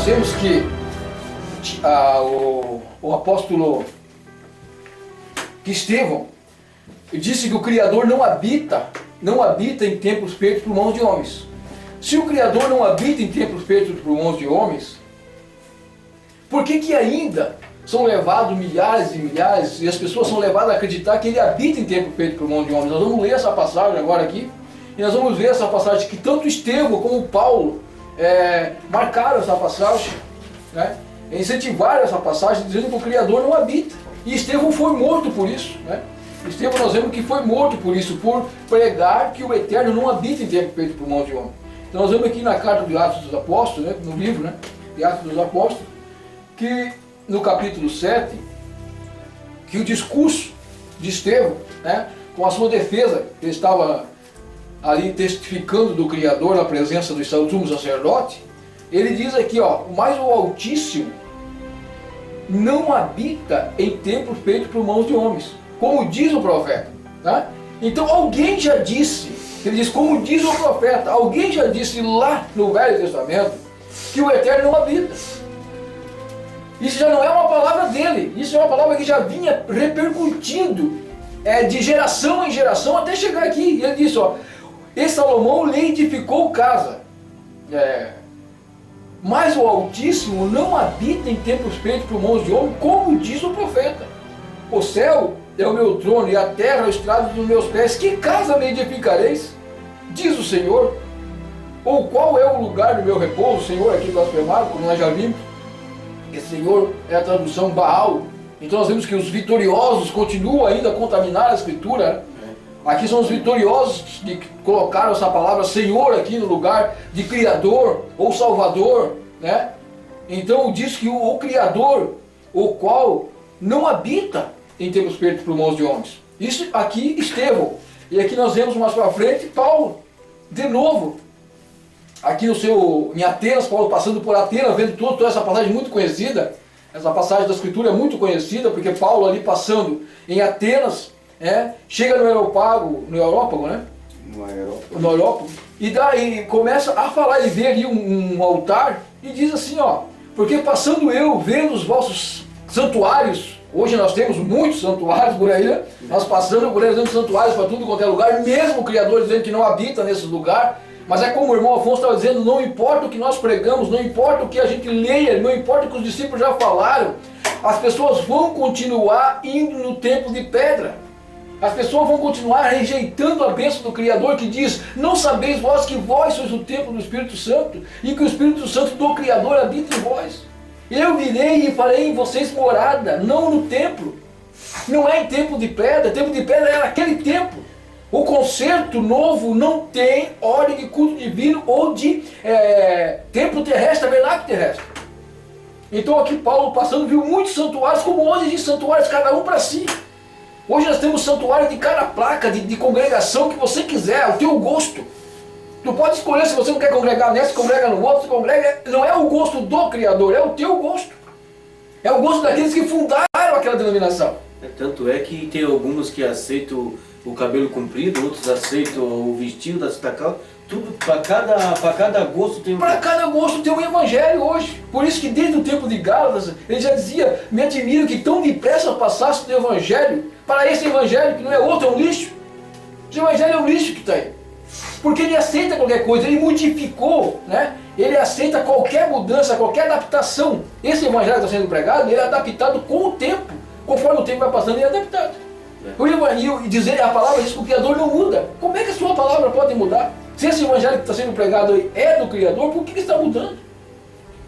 nós vemos que o apóstolo Estevão disse que o Criador não habita em templos feitos por mãos de homens. Se o Criador não habita em templos feitos por mãos de homens, por que ainda são levados milhares e milhares, e as pessoas são levadas a acreditar que ele habita em templo feito por mão de homens? Nós vamos ler essa passagem agora aqui, e nós vamos ver essa passagem que tanto Estevão como Paulo marcaram essa passagem, né? Incentivaram essa passagem, dizendo que o Criador não habita. E Estevão foi morto por isso, né? Estevão, nós vemos que foi morto por isso, por pregar que o Eterno não habita em templo feito por mão de homem. Então nós vemos aqui na carta de Atos dos Apóstolos, né? No livro, né? De Atos dos Apóstolos, que no capítulo 7, que o discurso de Estevão, né, com a sua defesa, ele estava ali testificando do Criador na presença do sumo sacerdote, ele diz aqui, ó, mas o Altíssimo não habita em templos feitos por mãos de homens, como diz o profeta. Tá? Então alguém já disse, ele diz, como diz o profeta, alguém já disse lá no Velho Testamento que o Eterno não habita. Isso já não é uma palavra dele, isso é uma palavra que já vinha repercutindo de geração em geração até chegar aqui. Ele disse, ó, e Salomão lhe edificou casa, mas o Altíssimo não habita em templos feitos por mãos de homem, como diz o profeta. O céu é o meu trono e a terra é o estrado dos meus pés. Que casa me edificareis? Diz o Senhor. Ou qual é o lugar do meu repouso? O Senhor aqui blasfemado, como nós já vimos. Esse Senhor é a tradução Baal. Então nós vemos que os vitoriosos continuam ainda a contaminar a Escritura. Aqui são os vitoriosos que colocaram essa palavra Senhor aqui no lugar de Criador ou Salvador, né? Então diz que o Criador, o qual não habita em templos feitos por mãos de homens. Isso aqui Estevão. E aqui nós vemos mais para frente Paulo, de novo. Aqui em Atenas, Paulo passando por Atenas, vendo toda essa passagem muito conhecida. Essa passagem da Escritura é muito conhecida, porque Paulo ali passando em Atenas, chega no Aerópago, né? No Aerópago. E daí começa a falar, ele vê ali um altar e diz assim, ó, porque passando eu, vendo os vossos santuários, hoje nós temos muitos santuários por aí, né? Nós passando por aí, dando santuários para tudo quanto é lugar, mesmo o Criador dizendo que não habita nesse lugar. Mas é como o irmão Afonso estava dizendo, não importa o que nós pregamos, não importa o que a gente leia, não importa o que os discípulos já falaram, as pessoas vão continuar indo no templo de pedra. As pessoas vão continuar rejeitando a bênção do Criador que diz, não sabeis vós que vós sois o templo do Espírito Santo e que o Espírito Santo do Criador habita em vós. Eu virei e farei em vocês morada, não no templo. Não é em templo de pedra é aquele templo. O concerto novo não tem ordem de culto divino ou de templo terrestre, tabernáculo terrestre. Então aqui Paulo passando viu muitos santuários, como hoje diz santuários, cada um para si. Hoje nós temos santuário de cada placa, de congregação que você quiser, ao teu gosto. Tu pode escolher se você não quer congregar nessa, congrega no outro, congrega. Não é o gosto do Criador, é o teu gosto. É o gosto daqueles que fundaram aquela denominação. Tanto é que tem alguns que aceitam o cabelo comprido, outros aceitam o vestido da citacal. Tudo, para cada gosto tem um... Para cada gosto tem um evangelho hoje. Por isso que desde o tempo de Gálatas, ele já dizia, me admiro que tão depressa passasse do evangelho para esse evangelho, que não é outro, é um lixo. Esse evangelho é um lixo que está aí. Porque ele aceita qualquer coisa, ele modificou, né? Ele aceita qualquer mudança, qualquer adaptação. Esse evangelho que está sendo pregado, ele é adaptado com o tempo. Conforme o tempo vai passando, ele é adaptado. E dizer, a palavra diz que o Criador não muda. Como é que a sua palavra pode mudar? Se esse evangelho que está sendo pregado aí é do Criador, por que está mudando?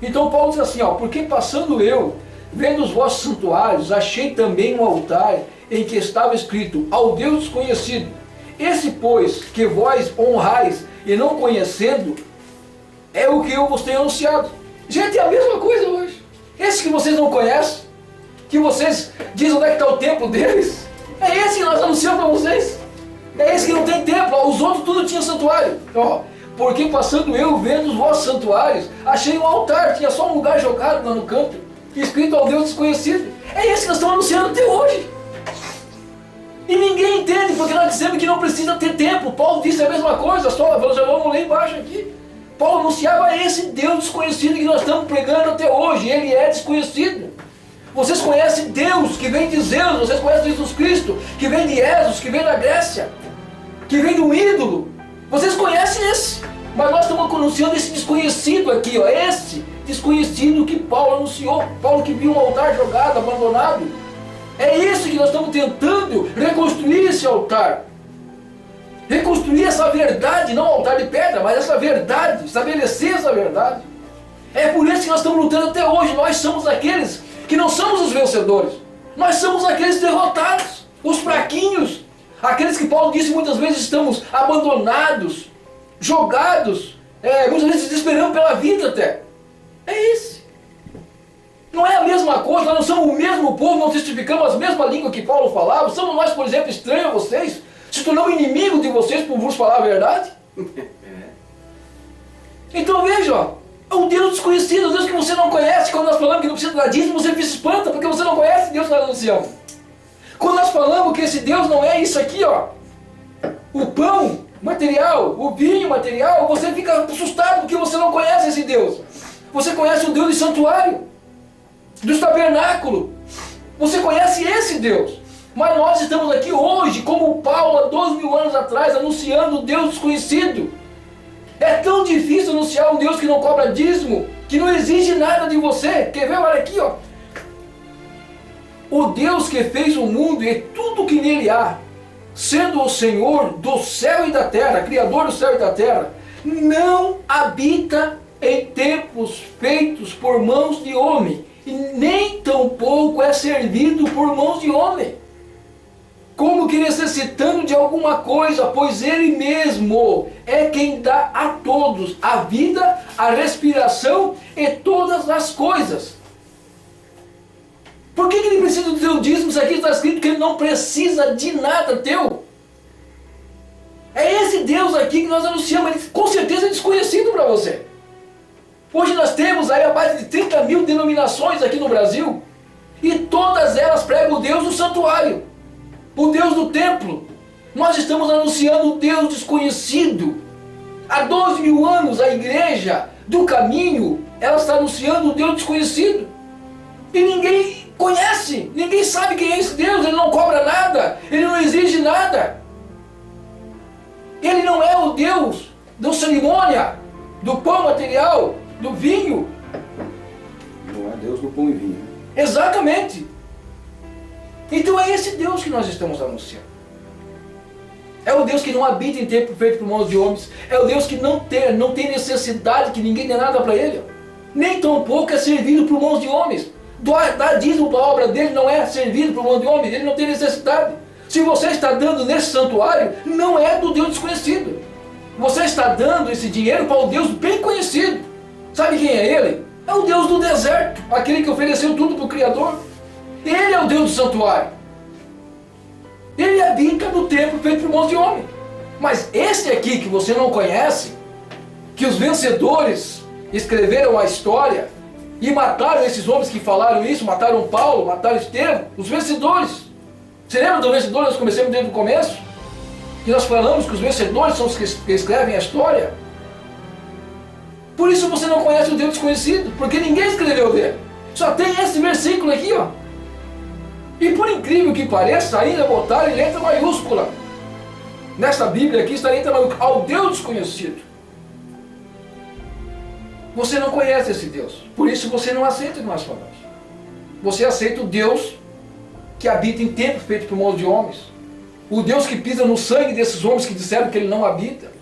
Então Paulo diz assim, ó, porque passando eu, vendo os vossos santuários, achei também um altar em que estava escrito, ao Deus desconhecido. Esse, pois, que vós honrais e não conhecendo, é o que eu vos tenho anunciado. Gente, é a mesma coisa hoje. Esse que vocês não conhecem, que vocês dizem onde é que está o templo deles, é esse que nós anunciamos para vocês. É esse que não tem templo, os outros tudo tinha santuário. Ó, porque passando eu, vendo os vossos santuários, achei um altar, tinha só um lugar jogado lá no canto, escrito ao Deus desconhecido. É esse que nós estamos anunciando até hoje. E ninguém entende, porque nós dissemos que não precisa ter templo. Paulo disse a mesma coisa, só já vamos ler embaixo aqui. Paulo anunciava esse Deus desconhecido que nós estamos pregando até hoje. Ele é desconhecido. Vocês conhecem Deus que vem de Zeus, vocês conhecem Jesus Cristo que vem de Esos, que vem da Grécia, que vem de um ídolo. Vocês conhecem esse, mas nós estamos anunciando esse desconhecido aqui, ó, esse desconhecido que Paulo anunciou. Paulo que viu um altar jogado, abandonado. É isso que nós estamos tentando reconstruir, esse altar. Reconstruir essa verdade, não altar de pedra, mas essa verdade, estabelecer essa verdade. É por isso que nós estamos lutando até hoje. Nós somos aqueles que não somos os vencedores. Nós somos aqueles derrotados, os fraquinhos, aqueles que Paulo disse muitas vezes estamos abandonados, jogados, muitas vezes desesperando pela vida até. É isso. Não é a mesma coisa, nós não somos o mesmo povo, não testificamos a mesma língua que Paulo falava. Somos nós, por exemplo, estranhos a vocês? Se tornamos inimigo de vocês por vos falar a verdade? Então veja, ó, é um Deus desconhecido, um Deus que você não conhece. Quando nós falamos que não precisa dar dízimo, você se espanta, porque você não conhece Deus que nós anunciamos. Quando nós falamos que esse Deus não é isso aqui, ó, o pão material, o vinho material, você fica assustado porque você não conhece esse Deus. Você conhece o Deus do santuário, do tabernáculo. Você conhece esse Deus. Mas nós estamos aqui hoje, como Paulo há 2000 anos atrás, anunciando o Deus desconhecido. É tão difícil anunciar um Deus que não cobra dízimo, que não exige nada de você. Quer ver? Olha aqui, ó. O Deus que fez o mundo e tudo que nele há, sendo o Senhor do céu e da terra, Criador do céu e da terra, não habita em templos feitos por mãos de homem, e nem tampouco é servido por mãos de homem, como que necessitando de alguma coisa, pois Ele mesmo é quem dá a todos a vida, a respiração e todas as coisas. Por que Ele precisa do teu dízimo? Isso aqui está escrito que Ele não precisa de nada teu. É esse Deus aqui que nós anunciamos, Ele com certeza é desconhecido para você. Hoje nós temos aí a mais de 30 mil denominações aqui no Brasil, e todas elas pregam o Deus do santuário, o Deus do templo. Nós estamos anunciando o Deus desconhecido. Há 2000 anos a igreja do caminho, ela está anunciando o Deus desconhecido. E ninguém conhece, ninguém sabe quem é esse Deus. Ele não cobra nada, Ele não exige nada. Ele não é o Deus da cerimônia, do pão material, do vinho. Não é Deus do pão e vinho. Exatamente. Então é esse Deus que nós estamos anunciando. É o Deus que não habita em templo feito por mãos de homens. É o Deus que não tem necessidade, que ninguém dê nada para Ele. Nem tampouco é servido por mãos de homens. Dar dízimo para a obra dele não é servido por mãos de homens. Ele não tem necessidade. Se você está dando nesse santuário, não é do Deus desconhecido. Você está dando esse dinheiro para o Deus bem conhecido. Sabe quem é Ele? É o Deus do deserto, aquele que ofereceu tudo para o Criador. Ele é o Deus do santuário. Ele habita no templo feito por mãos de homem. Mas esse aqui que você não conhece, que os vencedores escreveram a história e mataram esses homens que falaram isso, mataram Paulo, mataram Estevão, os vencedores. Você lembra do vencedor? Nós começamos desde o começo, que nós falamos que os vencedores são os que escrevem a história. Por isso você não conhece o Deus desconhecido, porque ninguém escreveu dele. Só tem esse versículo aqui, ó. E por incrível que pareça, ainda botaram em letra maiúscula. Nesta Bíblia aqui está em letra maiúscula, ao Deus desconhecido. Você não conhece esse Deus, por isso você não aceita o que nós falamos. Você aceita o Deus que habita em templo feito por mãos de homens. O Deus que pisa no sangue desses homens que disseram que Ele não habita.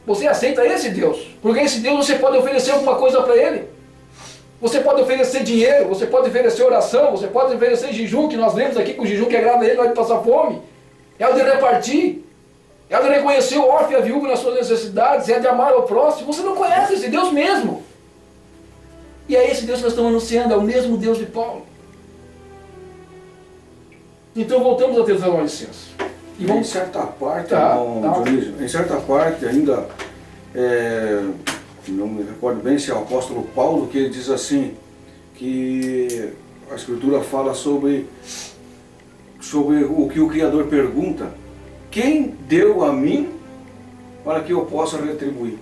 Você aceita esse Deus, porque esse Deus você pode oferecer alguma coisa para Ele. Você pode oferecer dinheiro, você pode oferecer oração, você pode oferecer jejum, que nós lemos aqui que o jejum que agrada a Ele não é de passar fome. É o de repartir, é o de reconhecer o órfão e a viúva nas suas necessidades, é de amar ao próximo. Você não conhece esse Deus mesmo. E é esse Deus que nós estamos anunciando, é o mesmo Deus de Paulo. Então voltamos a Tessalonicenses. E vamos... Em certa parte, Dionísio, em certa parte ainda, não me recordo bem se é o apóstolo Paulo, que ele diz assim, que a Escritura fala sobre o que o Criador pergunta: quem deu a mim para que eu possa retribuir?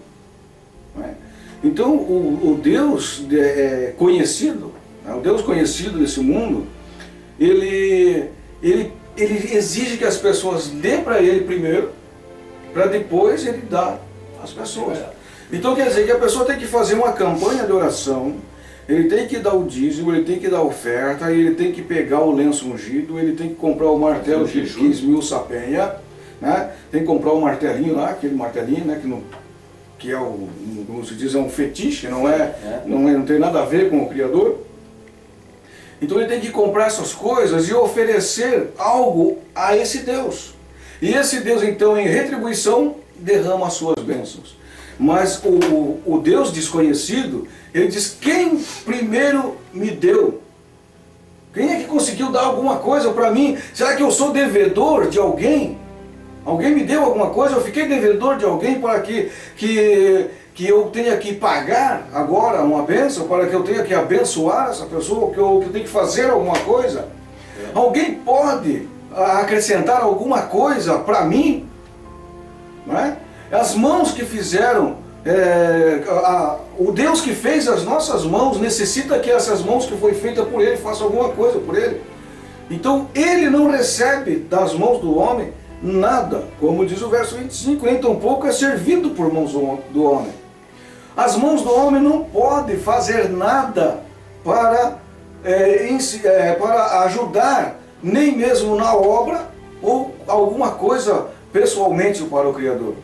não é? Então o Deus conhecido, né, o Deus conhecido desse mundo, ele exige que as pessoas dêem para ele primeiro, para depois ele dar às pessoas. Então quer dizer que a pessoa tem que fazer uma campanha de oração, ele tem que dar o dízimo, ele tem que dar a oferta, ele tem que pegar o lenço ungido, ele tem que comprar o martelo de 15.000 sapenha, né? Tem que comprar o martelinho lá, aquele martelinho, né? Que é como se diz, é um fetiche, não tem nada a ver com o Criador. Então ele tem que comprar essas coisas e oferecer algo a esse Deus. E esse Deus então, em retribuição, derrama as suas bênçãos. Mas o Deus desconhecido, ele diz: quem primeiro me deu? Quem é que conseguiu dar alguma coisa para mim? Será que eu sou devedor de alguém? Alguém me deu alguma coisa? Eu fiquei devedor de alguém para que eu tenha que pagar agora uma bênção, para que eu tenha que abençoar essa pessoa, que eu tenho que fazer alguma coisa? Alguém pode acrescentar alguma coisa para mim? Não é? As mãos que fizeram, o Deus que fez as nossas mãos necessita que essas mãos que foi feita por Ele façam alguma coisa por Ele. Então Ele não recebe das mãos do homem nada, como diz o verso 25, nem tampouco é servido por mãos do homem. As mãos do homem não podem fazer nada para ajudar, nem mesmo na obra ou alguma coisa pessoalmente para o Criador.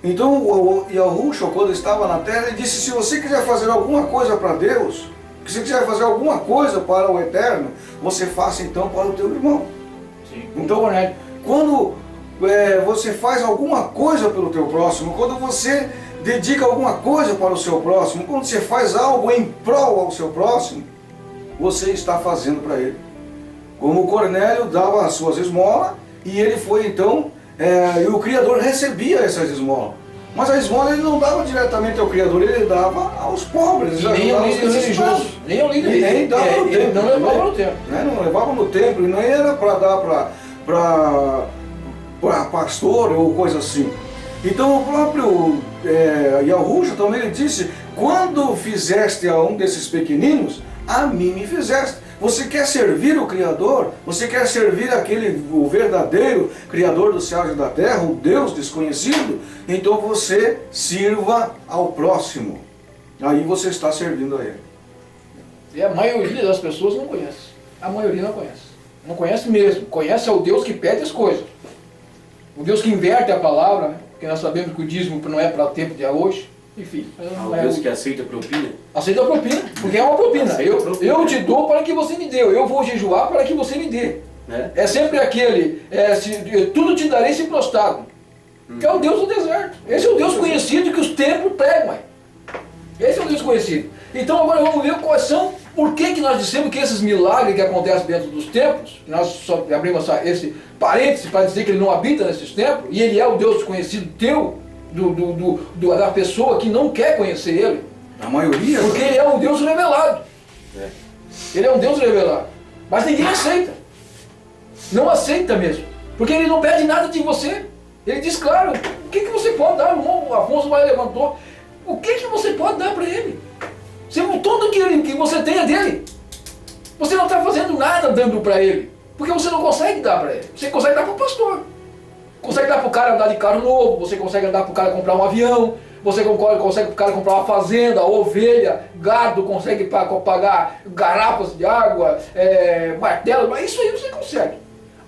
Então o Yahushua, quando estava na terra, ele disse: se você quiser fazer alguma coisa para Deus, se você quiser fazer alguma coisa para o Eterno, você faça então para o teu irmão. Sim. Então, quando você faz alguma coisa pelo teu próximo, quando você dedica alguma coisa para o seu próximo, quando você faz algo em prol ao seu próximo, você está fazendo para ele. Como Cornélio dava as suas esmolas, e ele foi então, e o Criador recebia essas esmolas. Mas a esmola ele não dava diretamente ao Criador, ele dava aos pobres. Nem ao líder religioso. Nem ao líder religioso. Nem dava no templo. Não levava no templo. Não levava no templo, e não era para dar para pastor ou coisa assim. Então o próprio Yahushua também ele disse: quando fizeste a um desses pequeninos, a mim me fizeste. Você quer servir o Criador? Você quer servir o verdadeiro Criador dos céus e da terra, o Deus desconhecido? Então você sirva ao próximo. Aí você está servindo a Ele. E a maioria das pessoas não conhece. A maioria não conhece. Não conhece mesmo. Conhece ao Deus que pede as coisas. O Deus que inverte a palavra, né? Porque nós sabemos que o dízimo não é para o tempo de hoje. Enfim. O Deus que aceita a propina? Aceita a propina, porque é uma propina. Eu te dou para que você me dê. Eu vou jejuar para que você me dê. É sempre aquele, tudo te darei se prostrado. Que é o Deus do deserto. Esse é o Deus conhecido que os templos pregam. Esse é o Deus conhecido. Então agora vamos ver quais são, por que nós dissemos que esses milagres que acontecem dentro dos templos, nós só abrimos esse parêntese para dizer que ele não habita nesses templos, e ele é o Deus desconhecido teu, da pessoa que não quer conhecer ele. A maioria. Porque ele é um Deus revelado. Ele é um Deus revelado. Mas ninguém aceita. Não aceita mesmo. Porque ele não pede nada de você. Ele diz, claro, o que você pode dar? O irmão Afonso vai levantou. O que você pode dar para ele? Tudo que você tem é dele. Você não está fazendo nada dando para ele. Porque você não consegue dar para ele. Você consegue dar para o pastor. Consegue dar para o cara andar de carro novo. Você consegue dar para o cara comprar um avião. Você consegue para o cara comprar uma fazenda, ovelha, gado. Consegue pagar garrafas de água, martelo. Mas isso aí você consegue.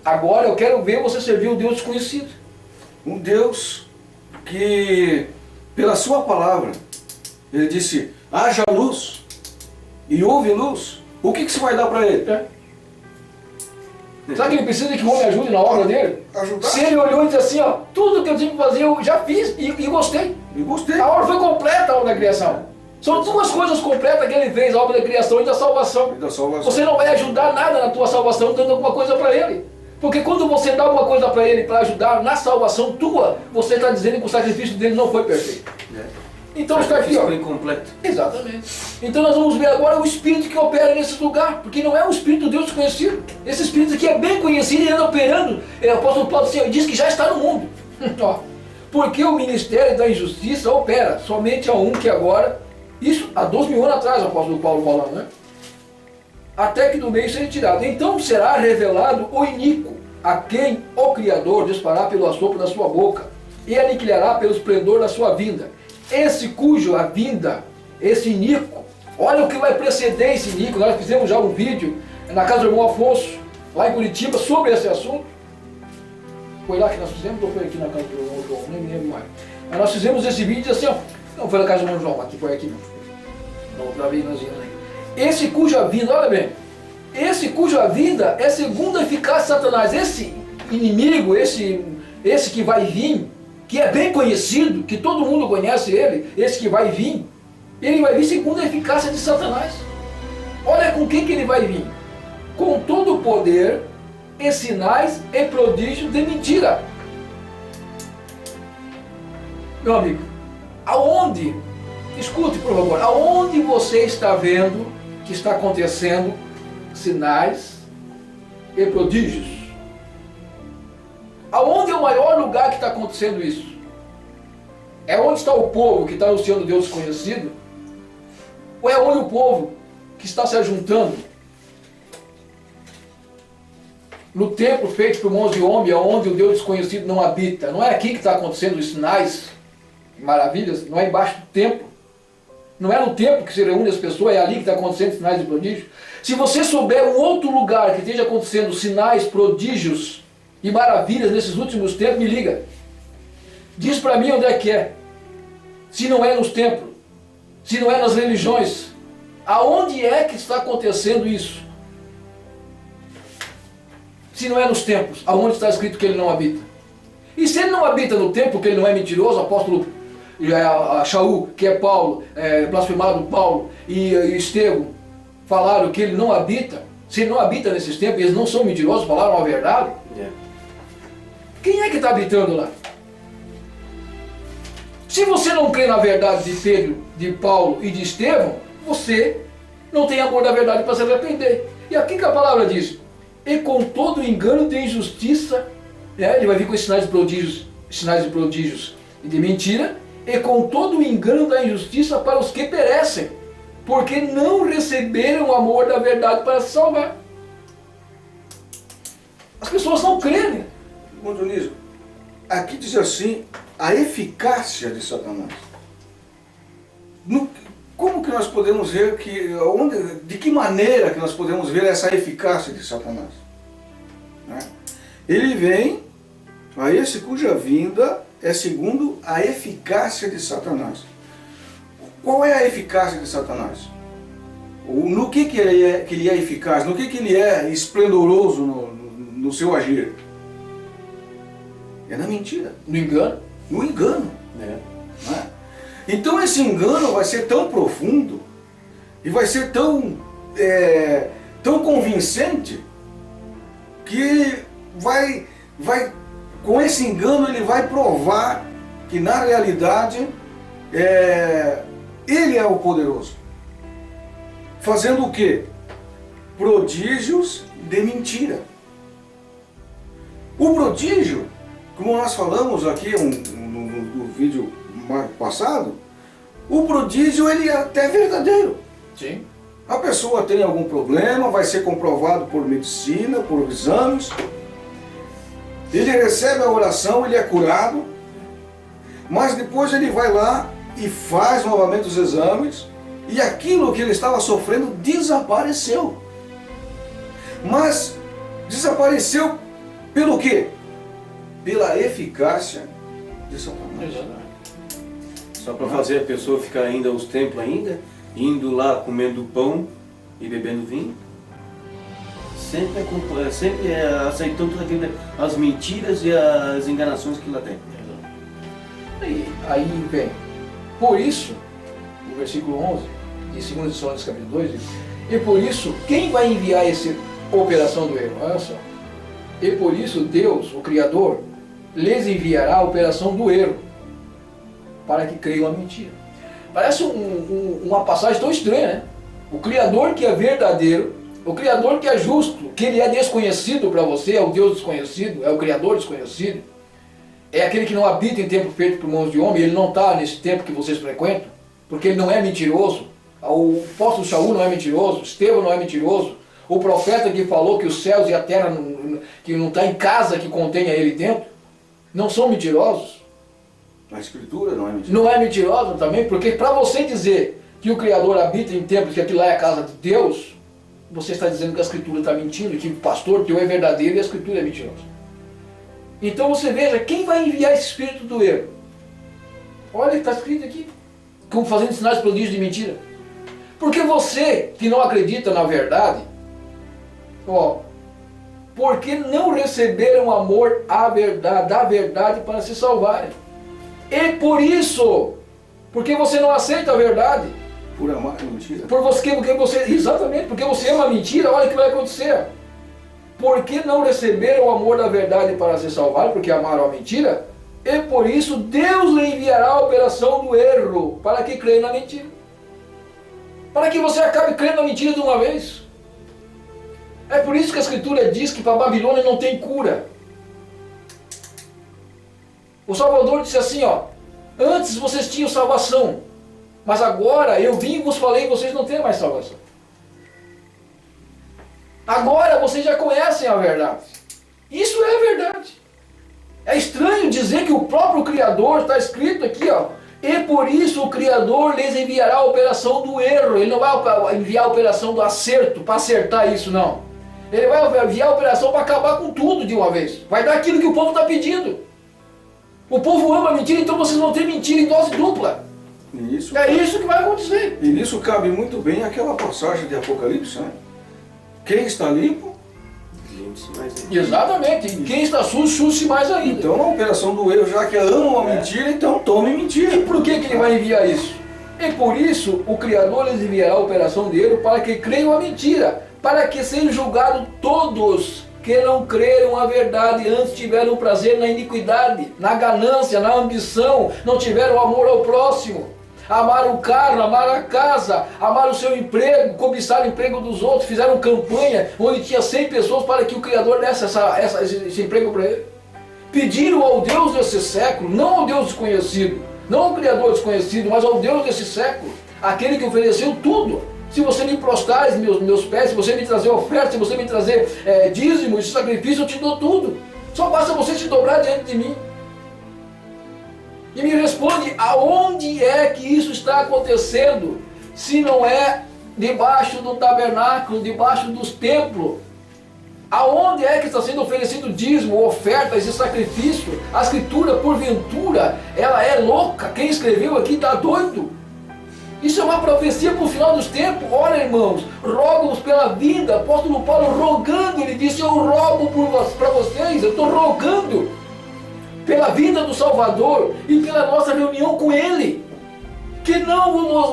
Agora eu quero ver você servir um Deus desconhecido. Um Deus que, pela sua palavra, ele disse, haja luz, e houve luz. O que você vai dar para ele? Sabe que ele precisa que o homem ajude na obra dele? Ajudar? Se ele olhou e disse assim, ó, tudo que eu tinha que fazer eu já fiz e gostei. E gostei. A obra foi completa, a obra da criação. São duas coisas completas que ele fez, a obra da criação e da salvação. Você não vai ajudar nada na tua salvação dando alguma coisa para ele. Porque quando você dá alguma coisa para ele para ajudar na salvação tua, você está dizendo que o sacrifício dele não foi perfeito. Então está aqui, ó. Foi incompleto. Exatamente. Então nós vamos ver agora o Espírito que opera nesse lugar, porque não é o Espírito de Deus desconhecido. Esse Espírito aqui é bem conhecido e anda operando. O apóstolo Paulo diz que já está no mundo. Ó, Porque o ministério da injustiça opera somente a um que agora, isso há 2.000 anos atrás, o apóstolo Paulo falando, né? Até que do meio seja tirado. Então será revelado o iníquo, a quem o Criador disparará pelo assopro da sua boca, e aniquilará pelo esplendor da sua vinda. Esse cujo a vinda, esse iníquo, olha o que vai preceder esse iníquo. Nós fizemos já um vídeo na casa do irmão Afonso, lá em Curitiba, sobre esse assunto. Foi lá que nós fizemos ou foi aqui na casa do irmão João? Nem me lembro mais. Mas nós fizemos esse vídeo assim, ó. Não foi na casa do irmão João, aqui foi aqui não. Não, para ver nós íamos aqui. Esse cuja vinda, olha bem, esse cuja vinda é segundo a eficácia de Satanás. Esse inimigo, esse que vai vir, que é bem conhecido, que todo mundo conhece ele, esse que vai vir, ele vai vir segundo a eficácia de Satanás. Olha com quem que ele vai vir. Com todo o poder e sinais e prodígios de mentira. Meu amigo, aonde, escute por favor, aonde você está vendo que está acontecendo sinais e prodígios? Aonde é o maior lugar que está acontecendo isso? É onde está o povo que está anunciando Deus desconhecido? Ou é onde o povo que está se ajuntando no templo feito por mãos de homem, onde o Deus desconhecido não habita? Não é aqui que está acontecendo os sinais e maravilhas? Não é embaixo do templo? Não é no templo que se reúne as pessoas? É ali que está acontecendo sinais e prodígios? Se você souber um outro lugar que esteja acontecendo sinais, prodígios e maravilhas nesses últimos tempos, me liga. Diz para mim onde é que é. Se não é nos templos, se não é nas religiões, aonde é que está acontecendo isso? Se não é nos templos, aonde está escrito que ele não habita? E se ele não habita no templo, que ele não é mentiroso, apóstolo Shaul, que é Paulo, blasfemado Paulo, e Estevão falaram que ele não habita. Se ele não habita nesses templos, eles não são mentirosos, falaram a verdade. Quem é que está habitando lá? Se você não crê na verdade de Pedro, de Paulo e de Estevão, você não tem amor da verdade para se arrepender. E aqui que a palavra diz: e com todo engano de injustiça, ele vai vir com sinais de prodígios e de mentira, e com todo o engano da injustiça para os que perecem, porque não receberam o amor da verdade para se salvar. As pessoas não creem. Irmão Dionísio, aqui diz assim, a eficácia de Satanás. Como que nós podemos ver de que maneira que nós podemos ver essa eficácia de Satanás? Né? Ele vem a esse cuja vinda é segundo a eficácia de Satanás. Qual é a eficácia de Satanás? No que ele é eficaz? No que ele é esplendoroso no seu agir? É na mentira. No engano? No engano. Né? Então esse engano vai ser tão profundo e vai ser tão convincente que com esse engano ele vai provar que na realidade ele é o poderoso. Fazendo o quê? Prodígios de mentira. O prodígio, como nós falamos aqui no vídeo passado, o prodígio ele é até verdadeiro. Sim. A pessoa tem algum problema, vai ser comprovado por medicina, por exames. Ele recebe a oração, ele é curado, mas depois ele vai lá e faz novamente os exames e aquilo que ele estava sofrendo desapareceu. Mas desapareceu pelo quê? Pela eficácia de Satanás. Só para fazer a pessoa ficar ainda aos templos ainda, indo lá comendo pão e bebendo vinho, sempre aceitando tudo aquilo, as mentiras e as enganações que lá tem. Aí vem, por isso, o versículo 11, de 2 Tessalonicenses capítulo 2, diz, e por isso, quem vai enviar essa operação do erro? Olha só. E por isso Deus, o Criador, lhes enviará a operação do erro, para que creiam a mentira. Parece uma passagem tão estranha, né? O Criador que é verdadeiro, o Criador que é justo, que ele é desconhecido para você, é o Deus desconhecido, é o Criador desconhecido, é aquele que não habita em templo feito por mãos de homem, ele não está nesse templo que vocês frequentam, porque ele não é mentiroso. O apóstolo Saul não é mentiroso, Estevão não é mentiroso, o profeta que falou que os céus e a terra, que não está em casa que contenha ele dentro, não são mentirosos. A Escritura não é mentirosa. Não é mentiroso também, porque para você dizer que o Criador habita em templos, que aquilo lá é a casa de Deus, você está dizendo que a Escritura está mentindo, que o pastor teu é verdadeiro e a Escritura é mentirosa. Então você veja, quem vai enviar esse espírito do erro? Olha, está escrito aqui, como fazendo sinais prodígios de mentira. Porque você que não acredita na verdade, porque não receberam amor à verdade, da verdade para se salvarem. E por isso, porque você não aceita a verdade, Por amar a mentira. Exatamente, porque você ama a mentira, olha o que vai acontecer. Porque não receberam o amor da verdade para se salvar, porque amaram a mentira, e por isso Deus lhe enviará a operação do erro, para que creia na mentira. Para que você acabe crendo na mentira de uma vez. É por isso que a Escritura diz que para a Babilônia não tem cura. O Salvador disse assim, antes vocês tinham salvação, mas agora eu vim e vos falei, vocês não têm mais salvação. Agora vocês já conhecem a verdade. Isso é a verdade. É estranho dizer que o próprio Criador, está escrito aqui, e por isso o Criador lhes enviará a operação do erro. Ele não vai enviar a operação do acerto, para acertar isso, não. Ele vai enviar a operação para acabar com tudo de uma vez. Vai dar aquilo que o povo está pedindo. O povo ama a mentira, então vocês vão ter mentira em dose dupla. Isso, É isso que vai acontecer. E nisso cabe muito bem aquela passagem de Apocalipse, né? Quem está limpo, Limpe-se mais ainda. Exatamente. E quem está sujo, suje-se mais ainda. então a operação do erro, já que amam a mentira, então tome mentira. E por que ele vai enviar isso? E por isso o Criador lhes enviará a operação de erro para que creiam a mentira, para que sejam julgados todos que não creram a verdade, antes tiveram prazer na iniquidade, na ganância, na ambição, não tiveram amor ao próximo. Amaram o carro, amaram a casa, amaram o seu emprego, cobiçaram o emprego dos outros, fizeram campanha onde tinha 100 pessoas para que o Criador desse esse emprego para ele. Pediram ao Deus desse século, não ao Deus desconhecido, não ao Criador desconhecido, mas ao Deus desse século, aquele que ofereceu tudo. Se você me prostrares meus pés, se você me trazer oferta, se você me trazer dízimo e sacrifício, eu te dou tudo. Só basta você se dobrar diante de mim. E me responde, aonde é que isso está acontecendo, se não é debaixo do tabernáculo, debaixo dos templos? Aonde é que está sendo oferecido dízimo, ofertas e sacrifício? A Escritura, porventura, ela é louca. Quem escreveu aqui está doido. Isso é uma profecia para o final dos tempos. Olha, irmãos, rogo-vos pela vida. Apóstolo Paulo rogando, ele disse, eu rogo para vocês, eu estou rogando pela vida do Salvador e pela nossa reunião com Ele, que não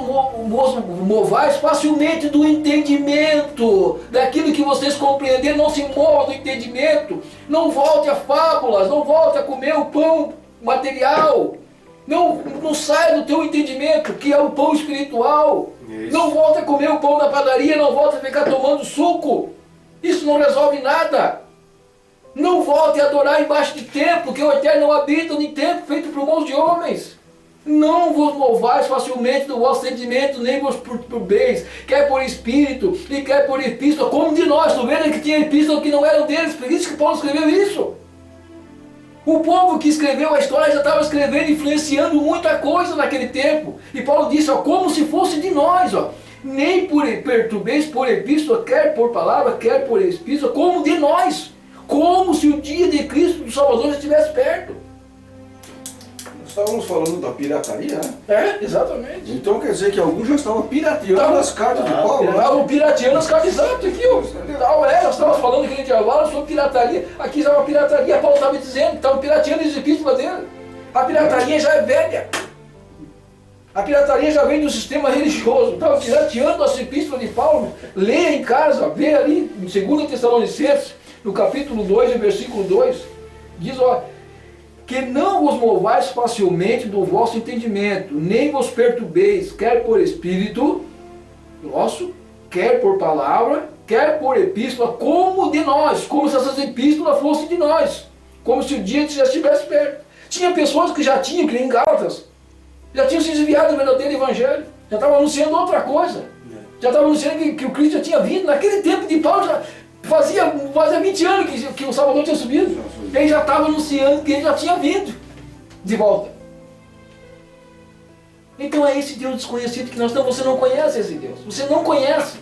vos movais facilmente do entendimento, daquilo que vocês compreenderam, não se mova do entendimento, não volte a fábulas, não volte a comer o pão material, não sai do teu entendimento, que é o pão espiritual, Isso. Não volte a comer o pão da padaria, não volte a ficar tomando suco, isso não resolve nada. Não volte a adorar embaixo de templo, que o Eterno não habita em templo feito por mãos de homens. Não vos movais facilmente do vosso sentimento, nem vos perturbeis, quer por espírito e quer por epístola, como de nós. Tu vendo que tinha epístola que não eram deles, por isso que Paulo escreveu isso. O povo que escreveu a história já estava escrevendo, influenciando muita coisa naquele tempo. E Paulo disse, como se fosse de nós, nem por perturbeis por epístola, quer por palavra, quer por epístola, como de nós. Como se o dia de Cristo do Salvador já estivesse perto. Nós estávamos falando da pirataria, né? Exatamente. Então quer dizer que alguns já estavam pirateando as cartas de Paulo, né? Estavam pirateando as cartas, exato, aqui, nós estávamos falando aqui no intervalo sobre pirataria. Aqui já é uma pirataria, Paulo estava dizendo, estavam pirateando as epístolas dele. A pirataria já é velha. A pirataria já vem do sistema religioso. Estavam pirateando as epístolas de Paulo. Leia em casa, vê ali, em 2 Tessalonicenses, no capítulo 2, versículo 2, diz, que não vos movais facilmente do vosso entendimento, nem vos perturbeis, quer por espírito nosso, quer por palavra, quer por epístola, como de nós, como se essas epístolas fossem de nós, como se o dia já estivesse perto. Tinha pessoas que já tinham, que nem em Gálatas, já tinham se desviado do verdadeiro evangelho, já estavam anunciando outra coisa, já estavam anunciando que o Cristo já tinha vindo. Naquele tempo de Paulo, já fazia 20 anos que o Salvador tinha subido, ele já estava anunciando que ele já tinha vindo de volta. Então é esse Deus desconhecido que nós estamos. Você não conhece esse Deus, você não conhece,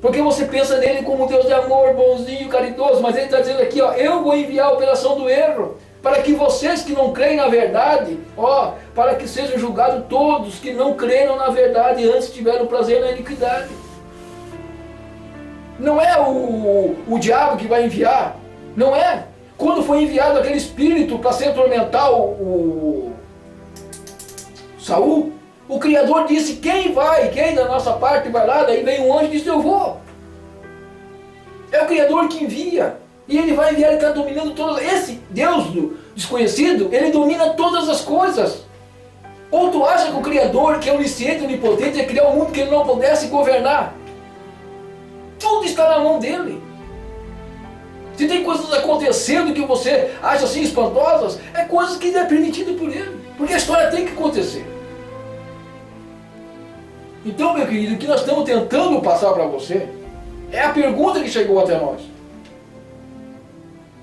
porque você pensa nele como Deus de amor, bonzinho, caridoso, mas ele está dizendo aqui, ó, eu vou enviar a operação do erro, para que vocês que não creem na verdade, ó, para que sejam julgados todos que não creram na verdade e antes tiveram prazer na iniquidade. Não é o diabo que vai enviar, não é. Quando foi enviado aquele espírito para se atormentar o Saul, o Criador disse, quem da nossa parte vai lá? Daí vem um anjo e disse, eu vou. É o Criador que envia. E ele vai enviar, ele está dominando todas. Esse Deus do desconhecido, ele domina todas as coisas. Ou tu acha que o Criador, que é onisciente, onipotente, ia criar um mundo que ele não pudesse governar? Tudo está na mão dele. Se tem coisas acontecendo que você acha assim espantosas, é coisas que é permitido por ele. Porque a história tem que acontecer. Então, meu querido, o que nós estamos tentando passar para você é a pergunta que chegou até nós.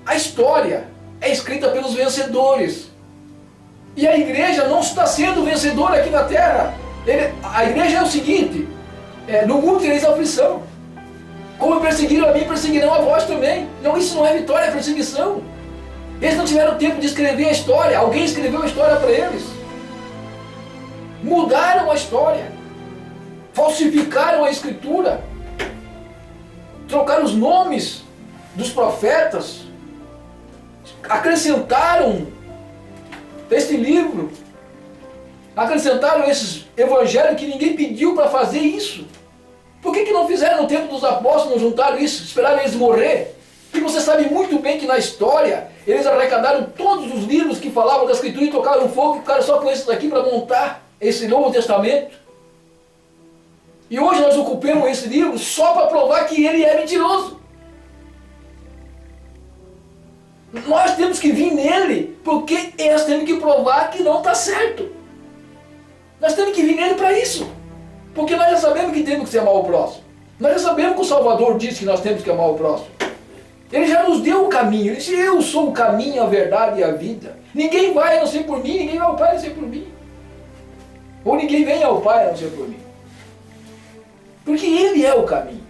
A história é escrita pelos vencedores. E a igreja não está sendo vencedora aqui na terra. A igreja é o seguinte, no mundo tereis aflição. Como perseguiram a mim, perseguirão a vós também. Não, isso não é vitória, é perseguição. Eles não tiveram tempo de escrever a história. Alguém escreveu a história para eles. Mudaram a história. Falsificaram a escritura. Trocaram os nomes dos profetas. Acrescentaram este livro. Acrescentaram esses evangelhos que ninguém pediu para fazer isso. Por que não fizeram no tempo dos apóstolos, não juntaram isso, esperaram eles morrer? E você sabe muito bem que na história, eles arrecadaram todos os livros que falavam da escritura e tocaram fogo e ficaram só com esses daqui para montar esse Novo Testamento. E hoje nós ocupamos esse livro só para provar que ele é mentiroso. Nós temos que vir nele, porque nós temos que provar que não está certo. Nós temos que vir nele para isso. Porque nós já sabemos que temos que se amar o próximo. Nós já sabemos que o Salvador disse que nós temos que amar o próximo. Ele já nos deu o caminho. Ele disse, eu sou o caminho, a verdade e a vida. Ninguém vai a não ser por mim, ninguém vai ao Pai a não ser por mim. Ou ninguém vem ao Pai a não ser por mim. Porque Ele é o caminho.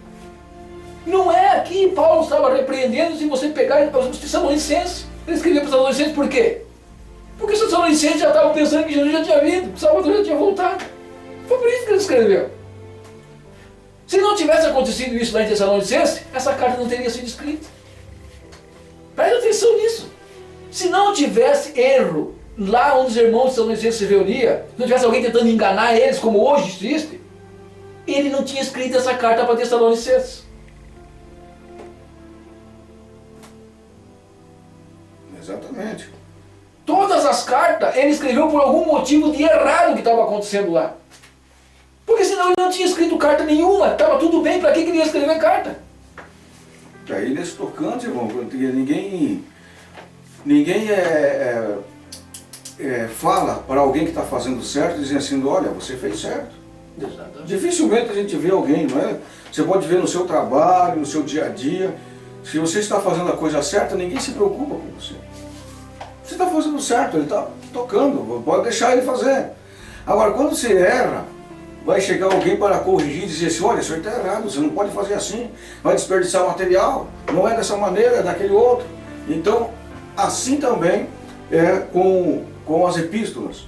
Não é aqui, Paulo estava repreendendo se você pegar os Tessalonicenses. Ele escreveu para os Tessalonicenses por quê? Porque os Tessalonicenses já estavam pensando que Jesus já tinha vindo, que o Salvador já tinha voltado. Foi por isso que ele escreveu. Se não tivesse acontecido isso lá em Tessalonicenses, essa carta não teria sido escrita. Presta atenção nisso. Se não tivesse erro lá onde os irmãos de Tessalonicenses se reuniam, se não tivesse alguém tentando enganar eles, como hoje existe, ele não tinha escrito essa carta para Tessalonicenses. Exatamente. Todas as cartas ele escreveu por algum motivo de errado que estava acontecendo lá. Porque senão ele não tinha escrito carta nenhuma, estava tudo bem, para que ele ia escrever carta? Aí nesse tocante, irmão, ninguém fala para alguém que está fazendo certo, dizendo assim, olha, você fez certo. Exatamente. Dificilmente a gente vê alguém, não é? Você pode ver no seu trabalho, no seu dia a dia, se você está fazendo a coisa certa, ninguém se preocupa com você. Você está fazendo certo, ele está tocando, pode deixar ele fazer. Agora, quando você erra, vai chegar alguém para corrigir e dizer assim, olha, isso aí está errado, você não pode fazer assim, vai desperdiçar material, não é dessa maneira, é daquele outro. Então, assim também é com as epístolas.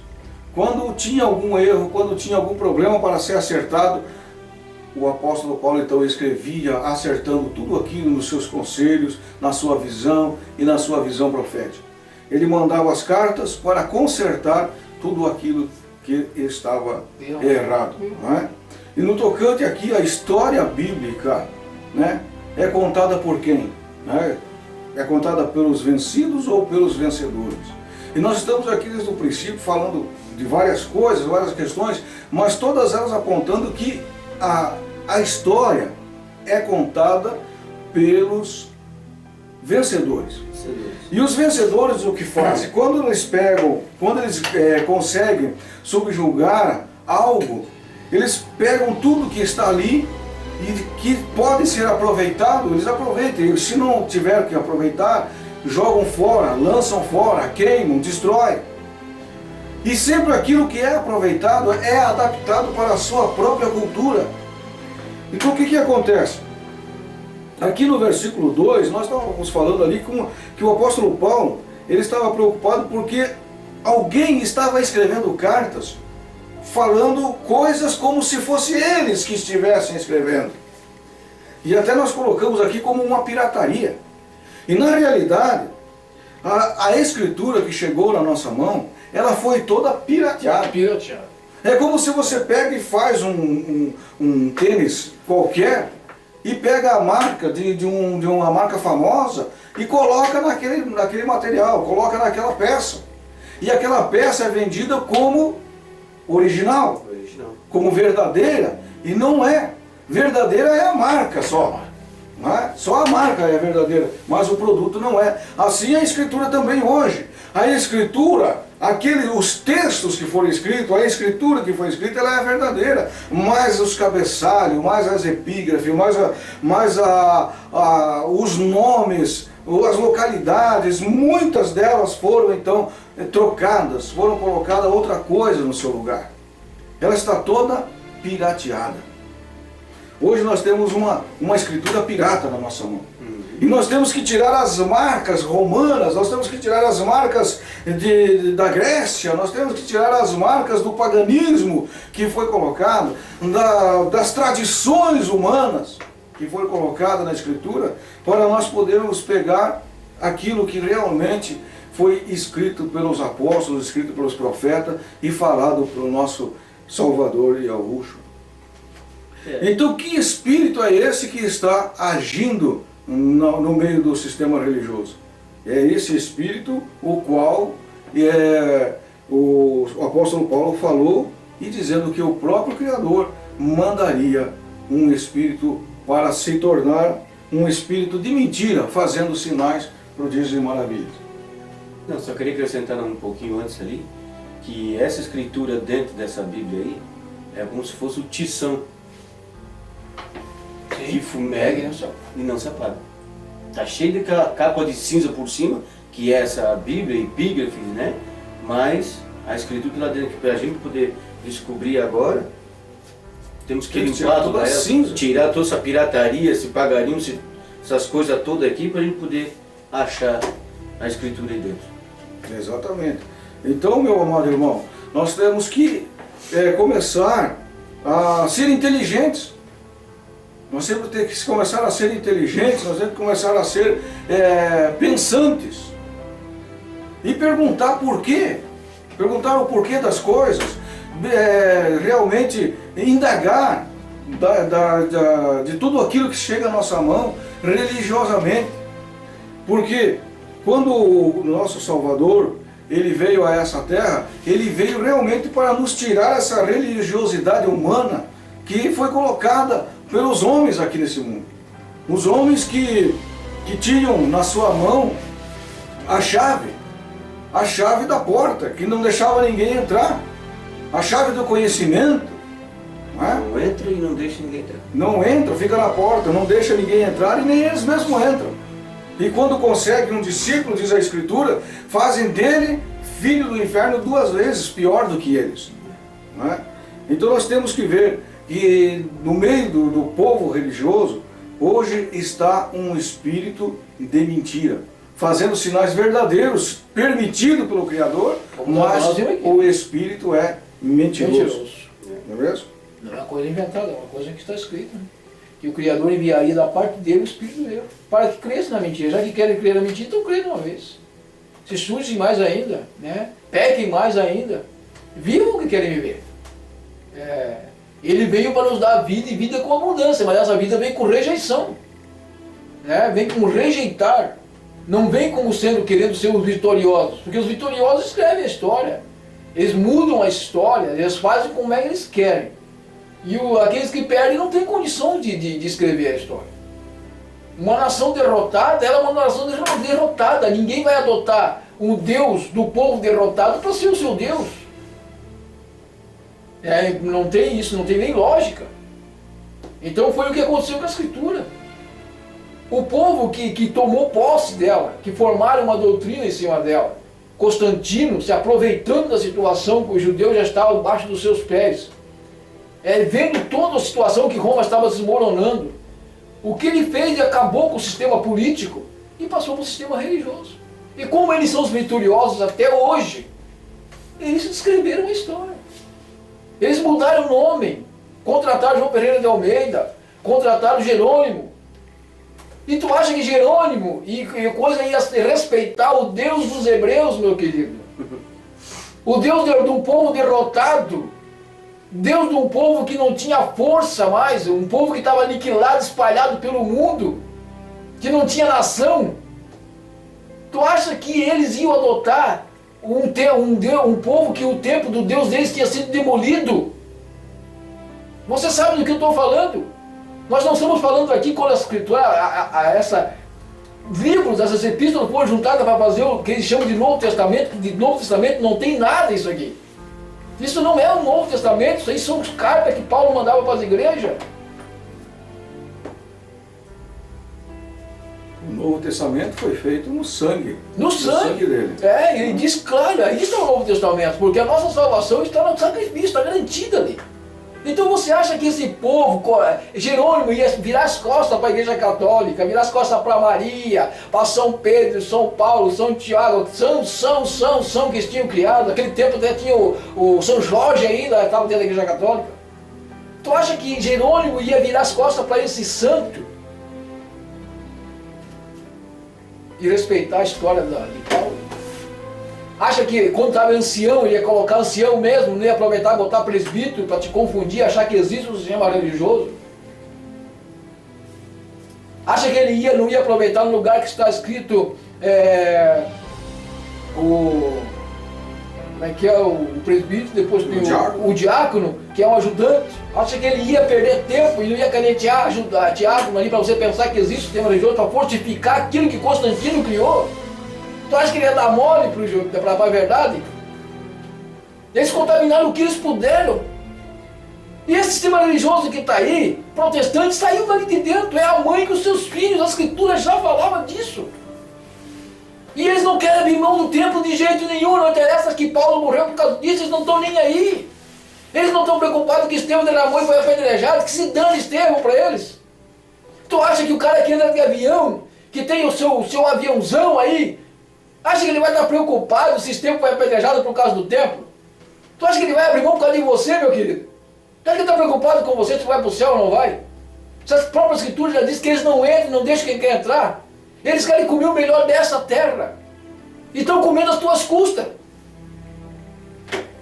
Quando tinha algum erro, quando tinha algum problema para ser acertado, o apóstolo Paulo então escrevia acertando tudo aquilo nos seus conselhos, na sua visão e na sua visão profética. Ele mandava as cartas para consertar tudo aquilo que estava errado. Não é? E no tocante aqui, a história bíblica, né, é contada por quem? Né? É contada pelos vencidos ou pelos vencedores? E nós estamos aqui desde o princípio falando de várias coisas, várias questões, mas todas elas apontando que a história é contada pelos vencedores. Vencedores. E os vencedores o que fazem? Quando eles conseguem subjugar algo, eles pegam tudo que está ali e que pode ser aproveitado, eles aproveitam. E se não tiver que aproveitar, jogam fora, lançam fora, queimam, destroem. E sempre aquilo que é aproveitado é adaptado para a sua própria cultura. Então o que acontece? Aqui no versículo 2, nós estávamos falando ali que o apóstolo Paulo, ele estava preocupado porque alguém estava escrevendo cartas, falando coisas como se fossem eles que estivessem escrevendo. E até nós colocamos aqui como uma pirataria. E na realidade, a escritura que chegou na nossa mão, ela foi toda pirateada. É como se você pega e faz um tênis qualquer e pega a marca de uma marca famosa e coloca naquele material, coloca naquela peça. E aquela peça é vendida como original, como verdadeira, e não é. Verdadeira é a marca só. Não é? Só a marca é verdadeira, mas o produto não é. Assim a escritura também hoje. A escritura, os textos que foram escritos, a escritura que foi escrita, ela é verdadeira. Mas os cabeçalhos, mais as epígrafes, mais os nomes, as localidades, muitas delas foram então trocadas, foram colocadas outra coisa no seu lugar. Ela está toda pirateada. Hoje nós temos uma escritura pirata na nossa mão. E nós temos que tirar as marcas romanas, nós temos que tirar as marcas da Grécia, nós temos que tirar as marcas do paganismo que foi colocado, das tradições humanas que foi colocada na escritura, para nós podermos pegar aquilo que realmente foi escrito pelos apóstolos, escrito pelos profetas e falado pelo nosso Salvador e Yahusha. Então que espírito é esse que está agindo no meio do sistema religioso? É esse espírito o qual o apóstolo Paulo falou, e dizendo que o próprio Criador mandaria um espírito para se tornar um espírito de mentira, fazendo sinais, prodígios e maravilhas. Não, só queria acrescentar um pouquinho antes ali, que essa escritura dentro dessa Bíblia aí é como se fosse o tição. Que fumega e não se apaga. Está cheio de capa de cinza por cima, que é essa Bíblia, epígrafe, né? Mas a escritura lá dentro, para a gente poder descobrir agora, temos que limpar toda ela, tirar toda essa pirataria, esse pagarinho, essas coisas todas aqui, para a gente poder achar a escritura aí dentro. Exatamente. Então, meu amado irmão, nós temos que começar a ser inteligentes. Nós temos que começar a ser inteligentes, nós temos que começar a ser pensantes. E perguntar por quê. Perguntar o porquê das coisas. Realmente indagar de tudo aquilo que chega à nossa mão religiosamente. Porque quando o nosso Salvador ele veio a essa terra, ele veio realmente para nos tirar essa religiosidade humana que foi colocada pelos homens aqui nesse mundo. Os homens que tinham na sua mão a chave da porta, que não deixava ninguém entrar, a chave do conhecimento. Não entra e não deixa ninguém entrar. Não entra, fica na porta, não deixa ninguém entrar e nem eles mesmos entram. E quando conseguem um discípulo, diz a Escritura, fazem dele filho do inferno 2 vezes pior do que eles. Não é? Então nós temos que ver que no meio do povo religioso, hoje está um espírito de mentira, fazendo sinais verdadeiros, permitido pelo Criador, mas o espírito é mentiroso. Não é mesmo? Não é uma coisa inventada, é uma coisa que está escrita. Né? Que o Criador enviaria da parte dele o Espírito dele, para que cresça na mentira. Já que querem crer na mentira, então creem de uma vez. Se sujem mais ainda, né? Pequem mais ainda, vivam o que querem viver. Ele veio para nos dar vida e vida com abundância, mas essa vida vem com rejeição. Né? Vem com rejeitar. Não vem como querendo ser os vitoriosos, porque os vitoriosos escrevem a história. Eles mudam a história, eles fazem como é que eles querem. E aqueles que perdem não têm condição de escrever a história. Uma nação derrotada, ela é uma nação derrotada. Ninguém vai adotar um Deus do povo derrotado para ser o seu Deus. Não tem isso, não tem nem lógica. Então foi o que aconteceu com a Escritura. O povo que tomou posse dela, que formaram uma doutrina em cima dela. Constantino, se aproveitando da situação que os judeus já estavam debaixo dos seus pés, vendo toda a situação que Roma estava desmoronando, o que ele fez é acabou com o sistema político e passou para o sistema religioso. E como eles são os vitoriosos até hoje, eles escreveram a história. Eles mudaram o nome, contrataram João Pereira de Almeida, contrataram Jerônimo. E tu acha que Jerônimo e coisa ia respeitar o Deus dos hebreus, meu querido? O Deus de um povo derrotado, Deus de um povo que não tinha força mais, um povo que estava aniquilado, espalhado pelo mundo, que não tinha nação. Tu acha que eles iam adotar um povo que o templo do Deus deles tinha sido demolido? Você sabe do que eu estou falando? Nós não estamos falando aqui quando a Escritura, livros, essas epístolas foram juntadas para fazer o que eles chamam de Novo Testamento. De Novo Testamento não tem nada isso aqui. Isso não é o Novo Testamento, isso aí são cartas que Paulo mandava para as igrejas. O Novo Testamento foi feito no sangue. No sangue dele. Ele diz claro, aí está o Novo Testamento, porque a nossa salvação está no sacrifício, está garantida ali. Então você acha que esse povo, Jerônimo, ia virar as costas para a Igreja Católica, virar as costas para Maria, para São Pedro, São Paulo, São Tiago, São que eles tinham criado? Naquele tempo até tinha o São Jorge ainda, estava dentro da Igreja Católica. Tu acha que Jerônimo ia virar as costas para esse santo e respeitar a história de Paulo? Acha que quando estava ancião, ele ia colocar ancião mesmo, não ia aproveitar e botar presbítero para te confundir, achar que existe um sistema religioso? Acha que ele não ia aproveitar no lugar que está escrito como é que é o presbítero, depois tem o diácono, que é um ajudante? Acha que ele ia perder tempo e não ia canetear diácono ali para você pensar que existe um sistema religioso para fortificar aquilo que Constantino criou? Tu acha que ele ia dar mole para a verdade? Eles contaminaram o que eles puderam. E esse sistema religioso que está aí, protestante, saiu dali de dentro. É a mãe que os seus filhos, a Escritura já falava disso. E eles não querem abrir mão do templo de jeito nenhum. Não interessa que Paulo morreu por causa disso, eles não estão nem aí. Eles não estão preocupados que Estevão derramou e foi apedrejado, que se dane Estevão para eles. Tu acha que o cara que anda de avião, que tem o seu aviãozão aí, acha que ele vai estar preocupado se esse templo foi apedrejado por causa do templo? Tu acha que ele vai abrir mão por causa de você, meu querido? Tu acha que ele está preocupado com você se vai para o céu ou não vai? Se as próprias escrituras já dizem que eles não entram, não deixam quem quer entrar. Eles querem comer o melhor dessa terra. E estão comendo as tuas custas.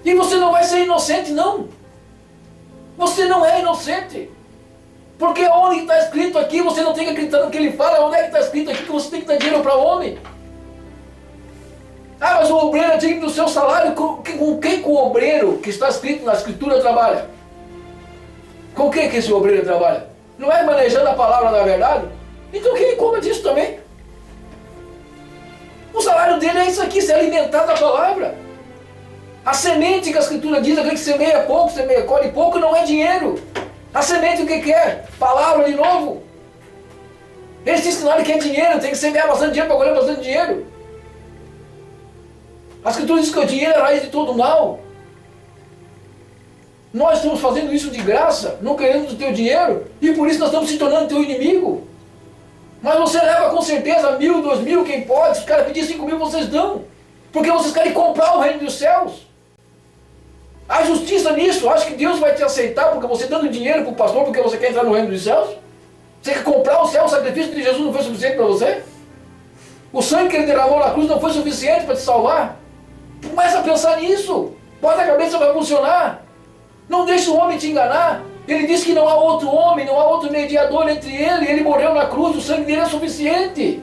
E você não vai ser inocente, não. Você não é inocente. Porque onde está escrito aqui, você não tem que acreditar no que ele fala. Onde é que está escrito aqui que você tem que dar dinheiro para o homem? Ah, mas o obreiro é digno do seu salário. Com quem que o obreiro que está escrito na Escritura trabalha? Com quem que esse obreiro trabalha? Não é manejando a palavra da verdade? Então que ele coma disso também. O salário dele é isso aqui, se alimentar da palavra. A semente que a Escritura diz, aquele que semeia pouco, colhe pouco, não é dinheiro. A semente o que é? Palavra de novo. Eles dizem que não quer dinheiro, tem que semear bastante dinheiro para colher bastante dinheiro. A Escritura diz que o dinheiro é a raiz de todo mal. Nós estamos fazendo isso de graça, não querendo o teu dinheiro, e por isso nós estamos se tornando teu inimigo. Mas você leva com certeza 1.000, 2.000, quem pode. Se os caras pedirem 5.000, vocês dão. Porque vocês querem comprar o reino dos céus. Há justiça nisso. Acha que Deus vai te aceitar porque você dando dinheiro para o pastor porque você quer entrar no reino dos céus? Você quer comprar o céu? O sacrifício de Jesus não foi suficiente para você? O sangue que ele derramou na cruz não foi suficiente para te salvar? Começa a pensar nisso. Bota a cabeça, vai funcionar. Não deixe o homem te enganar. Ele disse que não há outro homem, não há outro mediador entre ele. Ele morreu na cruz, o sangue dele é suficiente.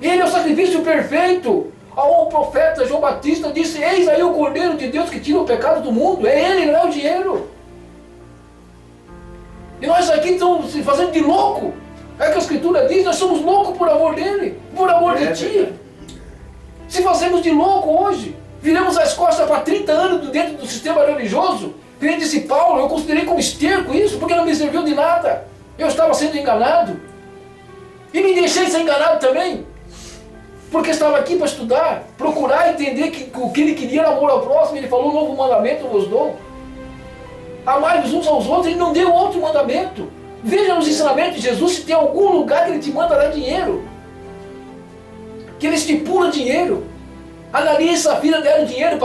Ele é o sacrifício perfeito. O profeta João Batista disse: eis aí o Cordeiro de Deus que tira o pecado do mundo. É ele, não é o dinheiro. E nós aqui estamos se fazendo de louco. É o que a Escritura diz, nós somos loucos por amor dele, por amor de ti. Se fazemos de louco hoje, viramos as costas para 30 anos dentro do sistema religioso, que nem disse Paulo, eu considerei como esterco isso, porque não me serviu de nada. Eu estava sendo enganado. E me deixei ser enganado também. Porque estava aqui para estudar, procurar entender que o que ele queria era amor ao próximo. Ele falou, um novo mandamento eu vos dou. Amai-vos uns aos outros, ele não deu outro mandamento. Veja nos ensinamentos de Jesus se tem algum lugar que ele te manda dar dinheiro. Que ele estipula dinheiro. Ananias e Safira deram dinheiro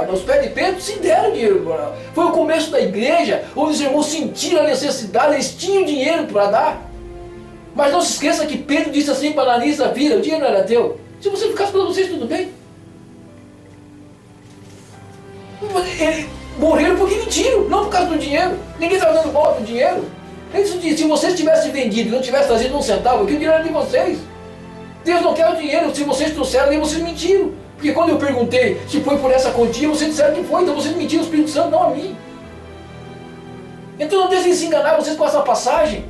nos pés de Pedro? Sim, deram dinheiro. Foi o começo da igreja, onde os irmãos sentiram a necessidade, eles tinham dinheiro para dar. Mas não se esqueça que Pedro disse assim para Ananias e Safira, o dinheiro não era teu. Se você ficasse para vocês, tudo bem. Morreram porque mentiram, não por causa do dinheiro. Ninguém estava dando bola para o dinheiro. Ele disse, se vocês tivessem vendido e não tivessem trazido um centavo, aqui o dinheiro era de vocês. Deus não quer o dinheiro, se vocês trouxeram, nem vocês mentiram. Porque quando eu perguntei se foi por essa quantia, vocês disseram que foi, então vocês mentiram o Espírito Santo, não a mim. Então não deixem se enganar vocês com essa passagem.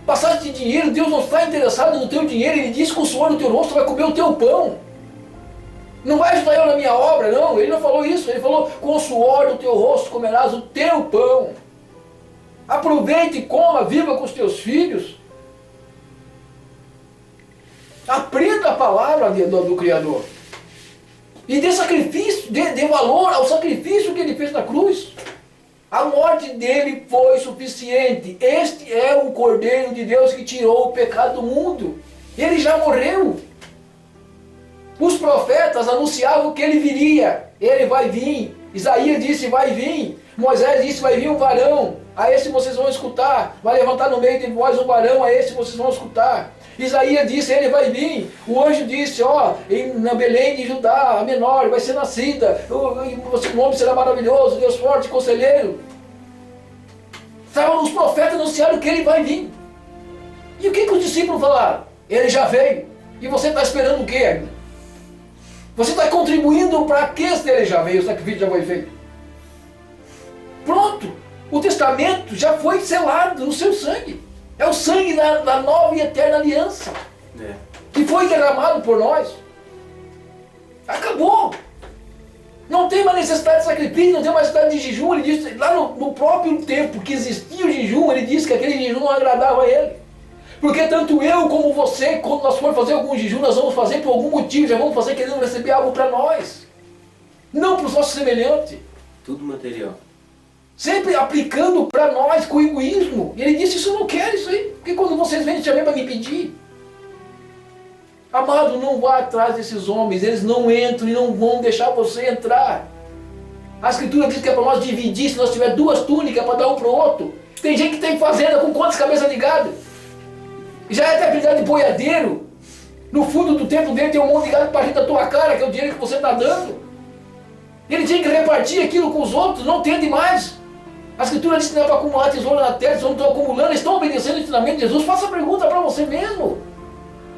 Passagem de dinheiro, Deus não está interessado no teu dinheiro, Ele diz que com o suor no teu rosto vai comer o teu pão. Não vai ajudar eu na minha obra, não, Ele não falou isso, Ele falou, com o suor do teu rosto comerás o teu pão. Aproveite e coma, viva com os teus filhos. Aprenda a palavra do Criador. E dê sacrifício, dê valor ao sacrifício que Ele fez na cruz. A morte dele foi suficiente. Este é o Cordeiro de Deus que tirou o pecado do mundo. Ele já morreu. Os profetas anunciavam que ele viria. Ele vai vir. Isaías disse, vai vir. Moisés disse, vai vir um varão. A esse vocês vão escutar. Vai levantar no meio de vós um varão. A esse vocês vão escutar. Isaías disse, ele vai vir. O anjo disse, na Belém de Judá, a menor, vai ser nascida. O nome será maravilhoso, Deus forte, conselheiro. Os profetas anunciaram que ele vai vir. E o que os discípulos falaram? Ele já veio. E você está esperando o que ainda? Você está contribuindo para que ele já veio, o sacrifício já foi feito. Pronto. O testamento já foi selado no seu sangue. É o sangue da nova e eterna aliança. Que foi derramado por nós. Acabou. Não tem mais necessidade de sacrifício, não tem mais necessidade de jejum. Ele disse, lá no próprio tempo que existia o jejum, ele disse que aquele jejum não agradava a ele. Porque tanto eu como você, quando nós formos fazer algum jejum, nós vamos fazer por algum motivo, já vamos fazer querendo receber algo para nós. Não para os nossos semelhantes. Tudo material. Sempre aplicando para nós com egoísmo. E ele disse, isso eu não quero isso aí. Porque quando vocês vêm, também para me pedir. Amado, não vá atrás desses homens. Eles não entram e não vão deixar você entrar. A Escritura diz que é para nós dividir. Se nós tiver duas túnicas para dar um para o outro. Tem gente que tem fazenda com quantas cabeças de gado? Já é até apelidado de boiadeiro. No fundo do templo dele tem um monte de gado para rir da tua cara, que é o dinheiro que você está dando. Ele tinha que repartir aquilo com os outros, não tem demais. A Escritura diz que não é para acumular tesouro na terra, eles não estão acumulando, eles estão obedecendo o ensinamento de Jesus. Faça a pergunta para você mesmo.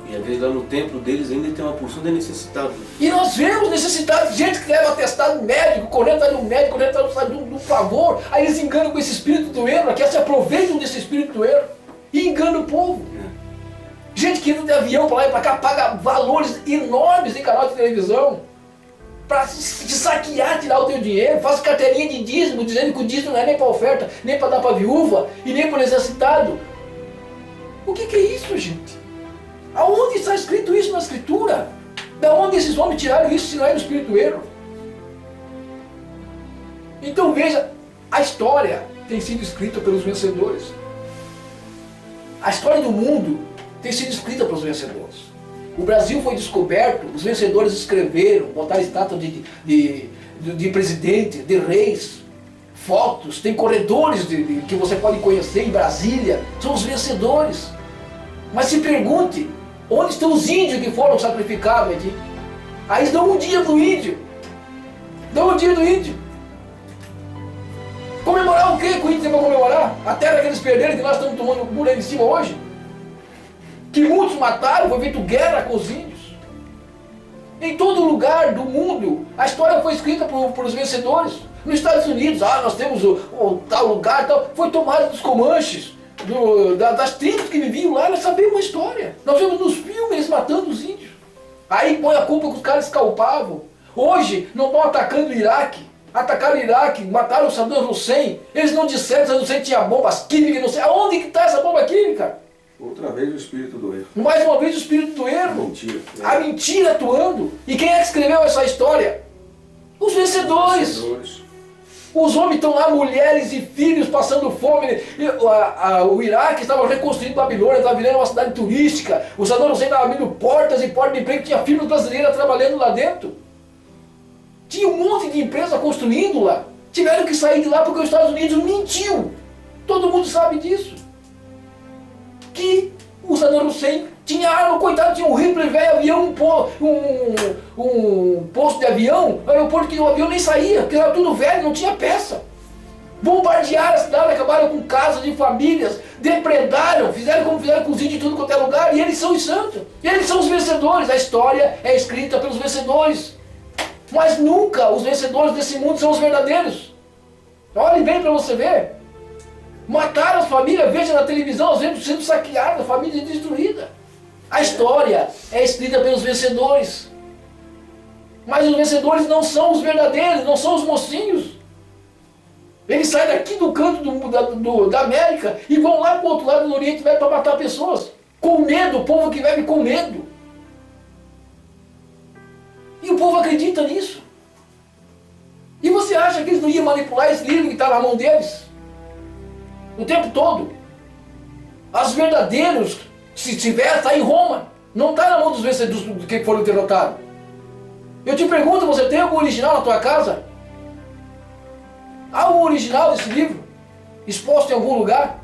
E às vezes lá no templo deles ainda tem uma porção de necessitados. E nós vemos necessidade de gente que leva atestado médico, correndo ali no médico, correndo ali no favor. Aí eles enganam com esse espírito do erro, que se aproveitam desse espírito do erro e enganam o povo. Gente que entra de avião para lá e para cá, paga valores enormes em canal de televisão para te saquear, tirar o teu dinheiro. Faz carteirinha de dízimo, dizendo que o dízimo não é nem para oferta, nem para dar para a viúva e nem para o necessitado. O que é isso, gente? Aonde está escrito isso na Escritura? Da onde esses homens tiraram isso se não é do espírito do erro? Então veja, a história tem sido escrita pelos vencedores. A história do mundo tem sido escrita pelos vencedores. O Brasil foi descoberto, os vencedores escreveram, botaram estátua de presidente, de reis, fotos, tem corredores que você pode conhecer em Brasília, são os vencedores. Mas se pergunte, onde estão os índios que foram sacrificados aqui? Aí eles dão um dia do índio. Dão um dia do índio. Comemorar o quê que o índio tem para comemorar? A terra que eles perderam, que nós estamos tomando por aí em cima hoje? Que muitos mataram, foi feito guerra com os índios. Em todo lugar do mundo, a história foi escrita por os vencedores. Nos Estados Unidos, nós temos o tal lugar, tal, foi tomado dos Comanches. das tribos que viviam lá, elas sabiam uma história. Nós vemos nos filmes eles matando os índios. Aí põe a culpa que os caras escalpavam. Hoje não estão atacando o Iraque. Atacaram o Iraque, mataram o Saddam Hussein. Eles não disseram que Saddam Hussein tinha bombas químicas, não sei. Aonde que está essa bomba química? Outra vez o espírito do erro. Mais uma vez o espírito do erro. Mentira. A mentira atuando. E quem é que escreveu essa história? Os vencedores. Os homens estão lá, mulheres e filhos passando fome. O Iraque estava reconstruindo Babilônia, estava virando uma cidade turística. O Saddam Hussein estava abrindo portas e portas de emprego, tinha firmas brasileiras trabalhando lá dentro. Tinha um monte de empresa construindo lá. Tiveram que sair de lá porque os Estados Unidos mentiu. Todo mundo sabe disso. Que o Saddam Hussein tinha arma, coitado, tinha um rifle velho, avião, um posto de avião, aeroporto que o avião nem saía, porque era tudo velho, não tinha peça. Bombardearam a cidade, acabaram com casas de famílias, depredaram, fizeram como fizeram com os índios de tudo quanto é lugar, e eles são os santos, eles são os vencedores. A história é escrita pelos vencedores. Mas nunca os vencedores desse mundo são os verdadeiros. Olhe bem para você ver. Mataram as famílias, veja na televisão, às vezes sendo saqueadas, a família destruída. A história é escrita pelos vencedores. Mas os vencedores não são os verdadeiros, não são os mocinhos. Eles saem daqui do canto da América e vão lá para o outro lado do Oriente Médio para matar pessoas. Com medo, o povo que vive com medo. E o povo acredita nisso. E você acha que eles não iam manipular esse livro que está na mão deles? O tempo todo. As verdadeiros, se tiver, está em Roma. Não está na mão dos vencedores que foram derrotados. Eu te pergunto, você tem algum original na tua casa? Há um original desse livro? Exposto em algum lugar?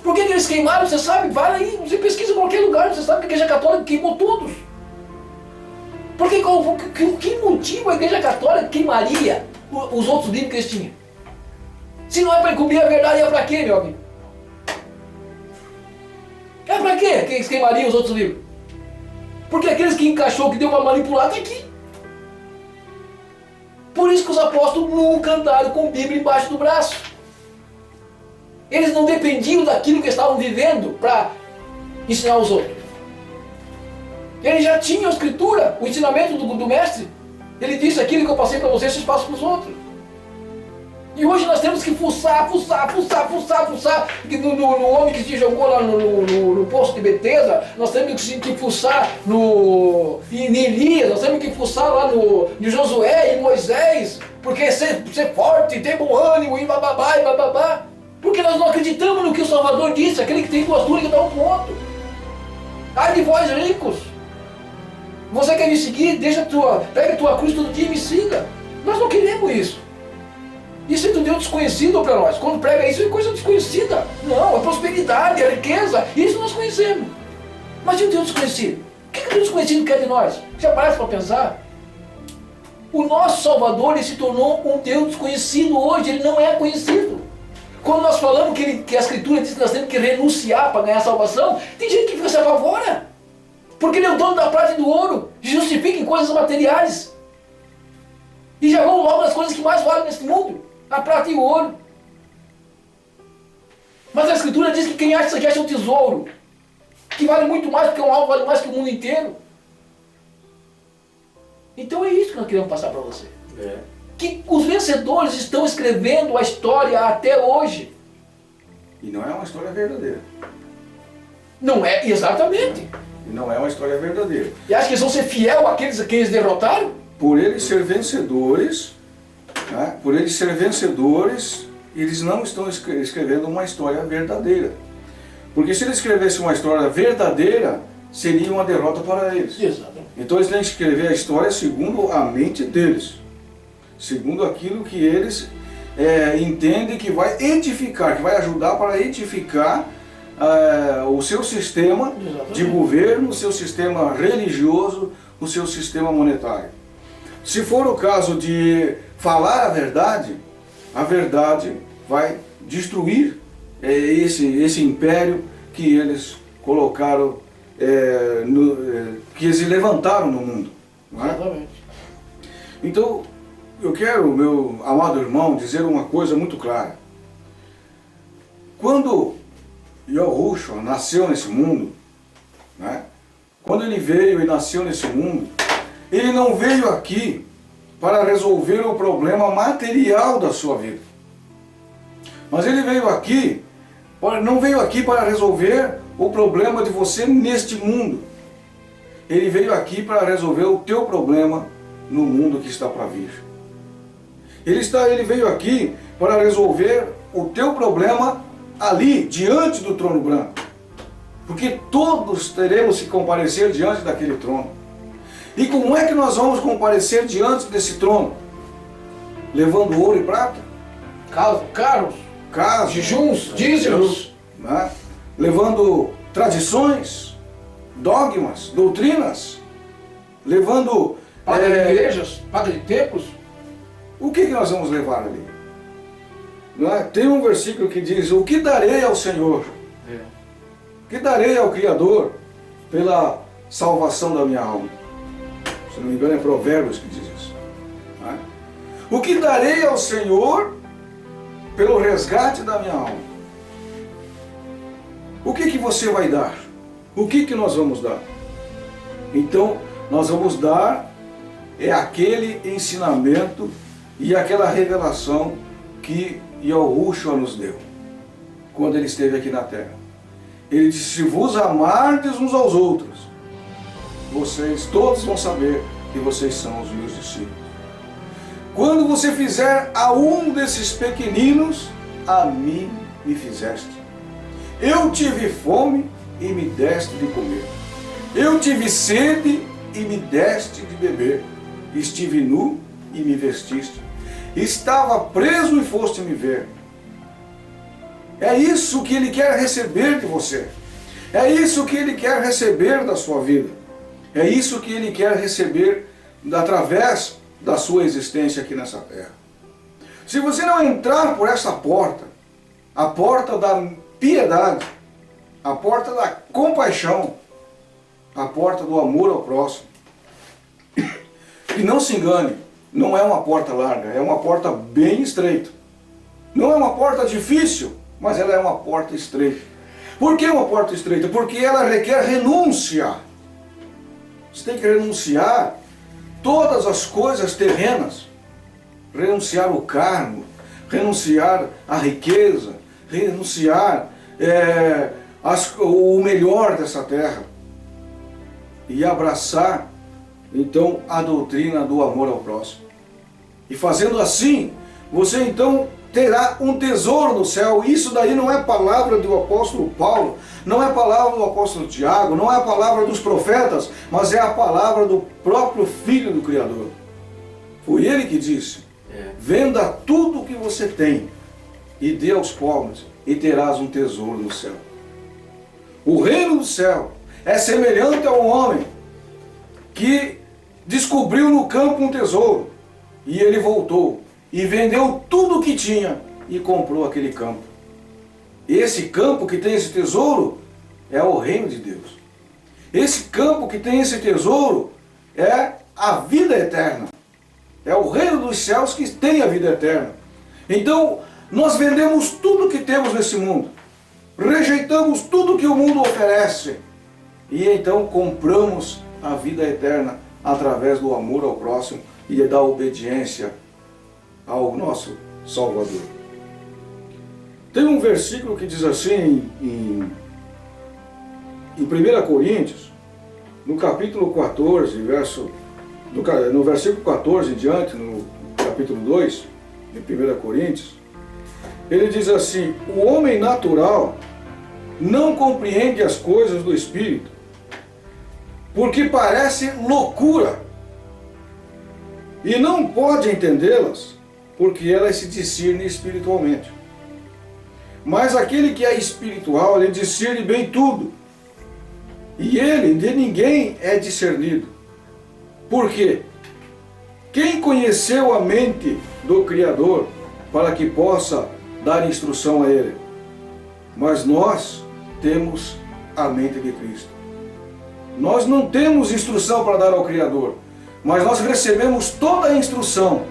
Por que eles queimaram? Você sabe? Vai aí, você pesquisa em qualquer lugar, você sabe que a Igreja Católica queimou todos. Por que motivo a Igreja Católica queimaria os outros livros que eles tinham? Se não é para encobrir a verdade, é para quê, meu amigo? É para quê que eles queimariam os outros livros? Porque aqueles que encaixou, que deu para manipular, está aqui. Por isso que os apóstolos nunca andaram com Bíblia embaixo do braço. Eles não dependiam daquilo que estavam vivendo para ensinar os outros. Eles já tinham a escritura, o ensinamento do mestre. Ele disse: aquilo que eu passei para vocês, vocês passam para os outros. E hoje nós temos que fuçar. No homem que se jogou lá no poço de Betesda, nós temos que fuçar em Elias, nós temos que fuçar lá no Josué e Moisés, porque ser forte, ter bom ânimo e bababá e bababá. Porque nós não acreditamos no que o Salvador disse: aquele que tem duas túnicas dá um ponto. Ai de vós ricos! Você quer me seguir? Pega a tua cruz todo dia e me siga. Nós não queremos isso. Isso é do Deus desconhecido para nós. Quando prega isso é coisa desconhecida. Não, é prosperidade, é riqueza. Isso nós conhecemos. Mas e o Deus desconhecido? O que o Deus desconhecido quer de nós? Já parece para pensar? O nosso Salvador, ele se tornou um Deus desconhecido hoje. Ele não é conhecido. Quando nós falamos que a Escritura diz que nós temos que renunciar para ganhar a salvação, tem gente que se apavora. Porque ele é o dono da prata e do ouro. Justifica em coisas materiais. E já vão logo nas coisas que mais valem nesse mundo. A prata e o ouro. Mas a Escritura diz que quem acha isso aqui acha um tesouro. Que vale muito mais, porque um alvo vale mais que o mundo inteiro. Então é isso que nós queremos passar para você. Que os vencedores estão escrevendo a história até hoje. E não é uma história verdadeira. Não é, exatamente. E não é uma história verdadeira. E acha que eles vão ser fiel àqueles a quem eles derrotaram? Por eles ser vencedores, né? Por eles ser vencedores, eles não estão escrevendo uma história verdadeira. Porque se eles escrevessem uma história verdadeira, seria uma derrota para eles. Exatamente. Então eles têm que escrever a história segundo a mente deles. Segundo aquilo que eles entendem que vai edificar, que vai ajudar para edificar o seu sistema de governo, o seu sistema religioso, o seu sistema monetário. Se for o caso de falar a verdade vai destruir esse império que eles colocaram, que eles levantaram no mundo. Não é? Exatamente. Então, eu quero, meu amado irmão, dizer uma coisa muito clara. quando Yahushua nasceu nesse mundo, né? Quando ele veio e nasceu nesse mundo, ele não veio aqui para resolver o problema material da sua vida. Mas ele veio aqui, não veio aqui para resolver o problema de você neste mundo. Ele veio aqui para resolver o teu problema no mundo que está para vir. Ele veio aqui para resolver o teu problema ali, diante do trono branco. Porque todos teremos que comparecer diante daquele trono. E como é que nós vamos comparecer diante desse trono? Levando ouro e prata? Carros, jejuns, dízimos, né? Levando tradições, dogmas, doutrinas, levando... paga de igrejas, paga de templos. O que nós vamos levar ali? Não é? Tem um versículo que diz: o que darei ao Senhor? O que darei ao Criador pela salvação da minha alma? Se não me engano é Provérbios que diz isso. Não é? O que darei ao Senhor pelo resgate da minha alma? O que você vai dar? O que nós vamos dar? Então, nós vamos dar aquele ensinamento e aquela revelação que Yahushua nos deu, quando ele esteve aqui na terra. Ele disse: se vos amardes uns aos outros, vocês todos vão saber que vocês são os meus discípulos. Quando você fizer a um desses pequeninos, a mim me fizeste. Eu tive fome e me deste de comer. Eu tive sede e me deste de beber. Estive nu e me vestiste. Estava preso e foste me ver. É isso que ele quer receber de você. É isso que ele quer receber da sua vida. É isso que ele quer receber através da sua existência aqui nessa terra. Se você não entrar por essa porta, a porta da piedade, a porta da compaixão, a porta do amor ao próximo, e não se engane, não é uma porta larga, é uma porta bem estreita. Não é uma porta difícil, mas ela é uma porta estreita. Por que uma porta estreita? Porque ela requer renúncia. Você tem que renunciar todas as coisas terrenas. Renunciar o cargo, renunciar a riqueza, renunciar o melhor dessa terra. E abraçar, então, a doutrina do amor ao próximo. E fazendo assim, você então terá um tesouro no céu. Isso daí não é palavra do apóstolo Paulo, não é palavra do apóstolo Tiago, não é a palavra dos profetas, mas é a palavra do próprio Filho do Criador. Foi ele que disse: venda tudo o que você tem e dê aos pobres, e terás um tesouro no céu. O reino do céu é semelhante a um homem que descobriu no campo um tesouro, e ele voltou e vendeu tudo o que tinha e comprou aquele campo. Esse campo que tem esse tesouro é o reino de Deus. Esse campo que tem esse tesouro é a vida eterna. É o reino dos céus que tem a vida eterna. Então, nós vendemos tudo que temos nesse mundo. Rejeitamos tudo que o mundo oferece. E então compramos a vida eterna através do amor ao próximo e da obediência ao nosso Salvador. Tem um versículo que diz assim em 1 Coríntios, no capítulo 14, no versículo 14 em diante, no capítulo 2 de 1 Coríntios, ele diz assim: o homem natural não compreende as coisas do Espírito, porque parece loucura, e não pode entendê-las, porque elas se discernem espiritualmente. Mas aquele que é espiritual, ele discerne bem tudo, e ele de ninguém é discernido. Por quê? Quem conheceu a mente do Criador para que possa dar instrução a ele? Mas nós temos a mente de Cristo. Nós não temos instrução para dar ao Criador, mas nós recebemos toda a instrução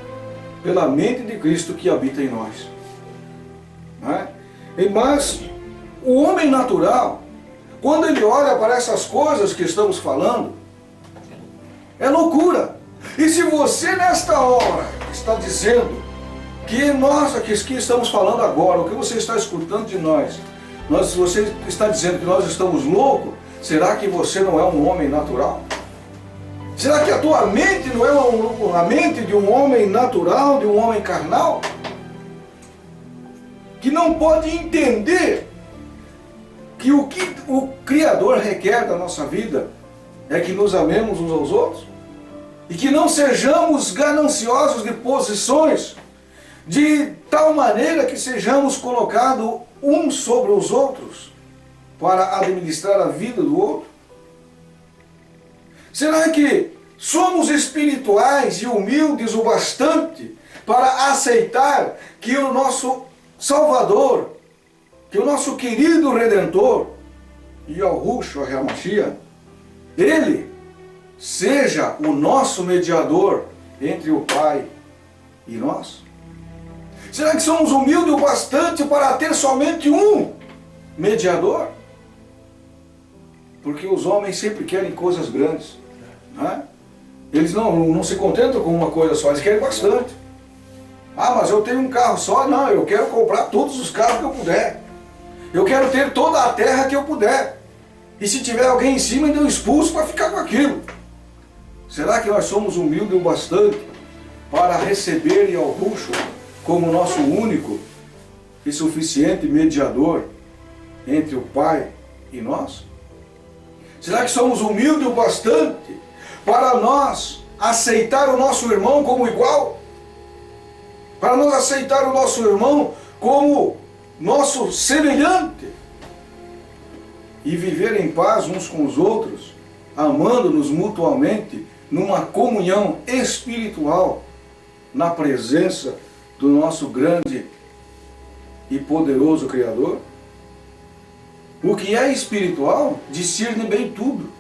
pela mente de Cristo que habita em nós. Não é? Mas o homem natural, quando ele olha para essas coisas que estamos falando, é loucura. E se você nesta hora está dizendo que nós que estamos falando agora, o que você está escutando de nós, você está dizendo que nós estamos loucos, será que você não é um homem natural? Será que a tua mente não é a mente de um homem natural, de um homem carnal? Que não pode entender que o Criador requer da nossa vida é que nos amemos uns aos outros e que não sejamos gananciosos de posições de tal maneira que sejamos colocados uns sobre os outros para administrar a vida do outro. Será que somos espirituais e humildes o bastante para aceitar que o nosso Salvador, que o nosso querido Redentor, Yahushua HaMashiach, Ele seja o nosso mediador entre o Pai e nós? Será que somos humildes o bastante para ter somente um mediador? Porque os homens sempre querem coisas grandes, né? Eles não se contentam com uma coisa só, eles querem bastante. Ah, mas eu tenho um carro só? Não, eu quero comprar todos os carros que eu puder. Eu quero ter toda a terra que eu puder. E se tiver alguém em cima, eu expulso para ficar com aquilo. Será que nós somos humildes o bastante para receber Yahushua como nosso único e suficiente mediador entre o Pai e nós? Será que somos humildes o bastante para nós aceitar o nosso irmão como igual? Para nós aceitar o nosso irmão como nosso semelhante e viver em paz uns com os outros, amando-nos mutuamente numa comunhão espiritual na presença do nosso grande e poderoso Criador? O que é espiritual discerne bem tudo.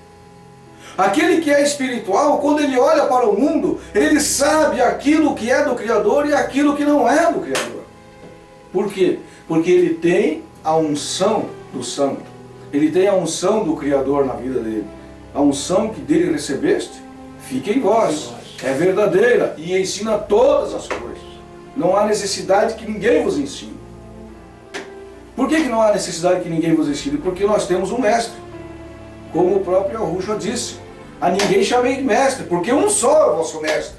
Aquele que é espiritual, quando ele olha para o mundo, ele sabe aquilo que é do Criador e aquilo que não é do Criador. Por quê? Porque ele tem a unção do Santo. Ele tem a unção do Criador na vida dele. A unção que dele recebeste, fica em vós. É verdadeira e ensina todas as coisas. Não há necessidade que ninguém vos ensine. Por que não há necessidade que ninguém vos ensine? Porque nós temos um mestre. Como o próprio Yahushua disse, a ninguém chamei de mestre, porque um só é o vosso mestre.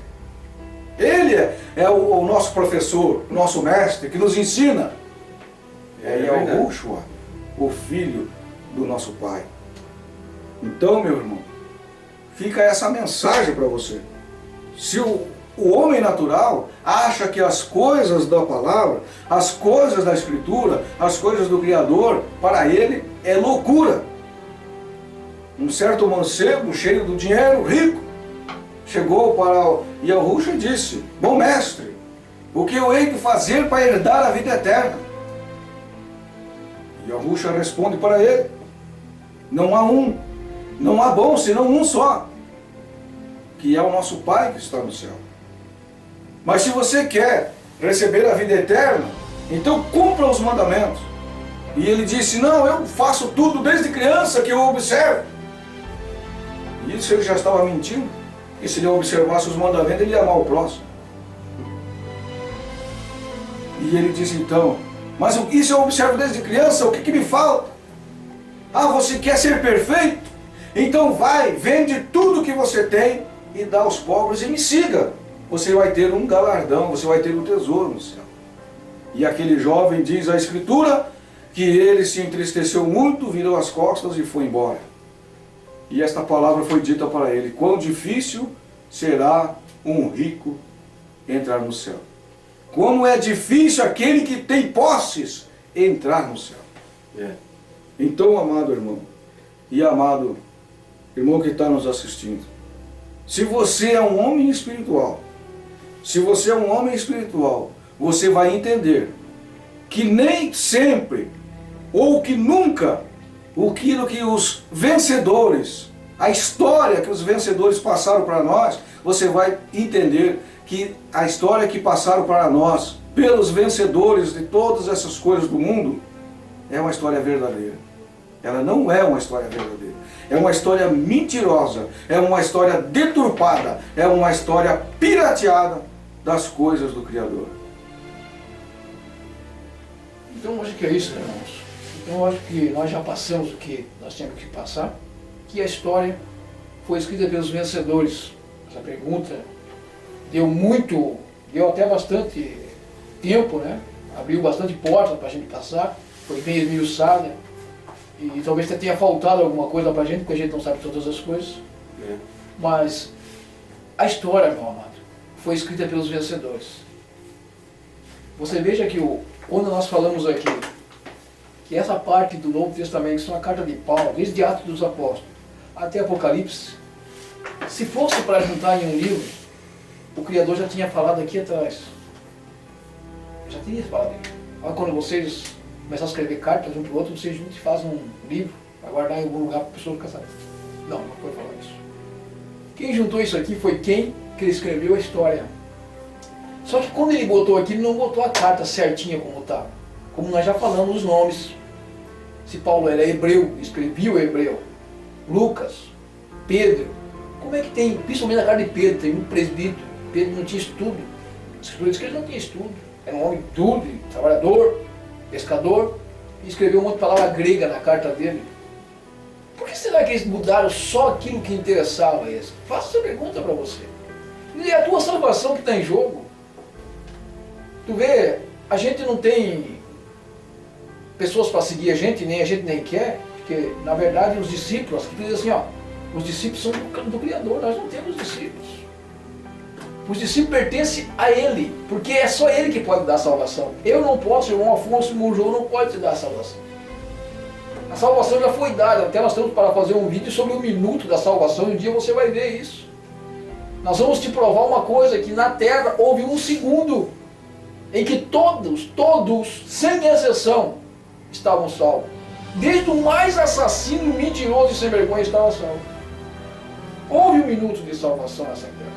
Ele é o nosso professor, o nosso mestre, que nos ensina. É Yahushua, o Filho do nosso Pai. Então, meu irmão, fica essa mensagem para você. Se o homem natural acha que as coisas da palavra, as coisas da Escritura, as coisas do Criador, para ele é loucura. Um certo mancebo, cheio do dinheiro, rico, chegou para Yahushua e disse: bom mestre, o que eu hei de fazer para herdar a vida eterna? Yahushua responde para ele: não há bom senão um só, que é o nosso Pai que está no céu. Mas se você quer receber a vida eterna, então cumpra os mandamentos. E ele disse: não, eu faço tudo desde criança que eu observo. E isso ele já estava mentindo, porque se ele observasse os mandamentos, ele ia amar o próximo. E ele disse então: mas isso eu observo desde criança, o que me falta? Ah, você quer ser perfeito? Então vai, vende tudo que você tem e dá aos pobres e me siga. Você vai ter um galardão, você vai ter um tesouro no céu. E aquele jovem, diz a Escritura, que ele se entristeceu muito, virou as costas e foi embora. E esta palavra foi dita para ele: quão difícil será um rico entrar no céu. Como é difícil aquele que tem posses entrar no céu. Então, amado irmão, e amado irmão que está nos assistindo, se você é um homem espiritual, você vai entender que nem sempre, ou que nunca, aquilo que os vencedores, a história que os vencedores passaram para nós, você vai entender que a história que passaram para nós, pelos vencedores de todas essas coisas do mundo, é uma história verdadeira. Ela não é uma história verdadeira. É uma história mentirosa, é uma história deturpada, é uma história pirateada das coisas do Criador. Então eu acho que é isso, né, irmãos? Então eu acho que nós já passamos o que nós temos que passar, que a história foi escrita pelos vencedores. Essa pergunta deu até bastante tempo, né? Abriu bastante porta para a gente passar, foi bem esmiuçada, e talvez tenha faltado alguma coisa para a gente, porque a gente não sabe todas as coisas. Mas a história, meu amado, foi escrita pelos vencedores. Você veja que quando nós falamos aqui, que essa parte do Novo Testamento, que são a carta de Paulo, desde Atos dos Apóstolos até Apocalipse, se fosse para juntar em um livro, o Criador já tinha falado aqui atrás. Já teria falado. Olha, quando vocês começarem a escrever cartas um para o outro, vocês juntos fazem um livro para guardar em algum lugar para a pessoa ficar sabendo. Não foi falar isso. Quem juntou isso aqui foi quem que escreveu a história. Só que quando ele botou aqui, ele não botou a carta certinha como estava. Como nós já falamos os nomes. Se Paulo era hebreu, escrevia o hebreu. Lucas, Pedro. Como é que tem, principalmente na carta de Pedro, tem um presbítero. Pedro não tinha estudo. A Escritura diz que ele não tinha estudo. Era um homem duro, trabalhador, pescador. E escreveu um monte de palavra grega na carta dele. Por que será que eles mudaram só aquilo que interessava a eles? Faço essa pergunta para você. E é a tua salvação que está em jogo. Tu vê, a gente não tem pessoas para seguir a gente nem quer, porque na verdade os discípulos, que diz assim, ó, os discípulos são do Criador, nós não temos discípulos. Os discípulos pertencem a Ele, porque é só Ele que pode dar a salvação. Eu não posso, o irmão Afonso Munjou não pode te dar a salvação. A salvação já foi dada, até nós temos para fazer um vídeo sobre o minuto da salvação, e um dia você vai ver isso. Nós vamos te provar uma coisa, que na terra houve um segundo em que todos, sem exceção, estavam salvos. Desde o mais assassino, mentiroso e sem vergonha estava salvo. Houve um minuto de salvação nessa terra.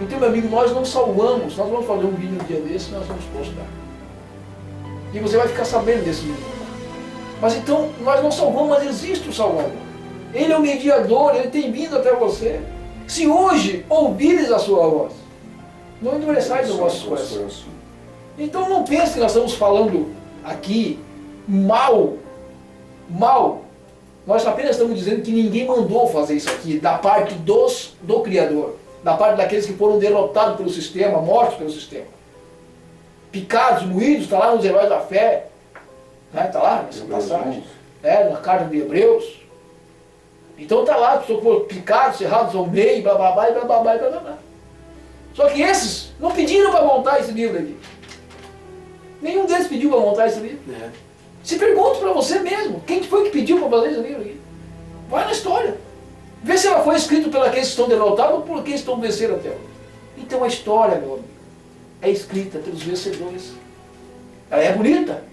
Então, meu amigo, nós não salvamos. Nós vamos fazer um vídeo um dia desse e nós vamos postar. E você vai ficar sabendo desse minuto. Mas então, nós não salvamos, mas existe o Salvador. Ele é o mediador, ele tem vindo até você. Se hoje ouvires a sua voz, não endureçais os vossos corações. Então não pense que nós estamos falando aqui mal. Nós apenas estamos dizendo que ninguém mandou fazer isso aqui, da parte do Criador, da parte daqueles que foram derrotados pelo sistema, mortos pelo sistema. Picados, moídos, está lá nos Heróis da Fé, né? Está lá nessa passagem, na carta de Hebreus. Então está lá, pessoas que foram picados, cerrados ao meio, blá blá blá, blá blá blá blá blá. Só que esses não pediram para montar esse livro aqui. Nenhum deles pediu para montar esse livro. Se pergunta para você mesmo, quem foi que pediu para fazer esse livro aqui? Vai na história. Vê se ela foi escrita por aqueles que estão derrotados ou por aqueles que estão vencendo até hoje. Então a história, meu amigo, é escrita pelos vencedores. Ela é bonita,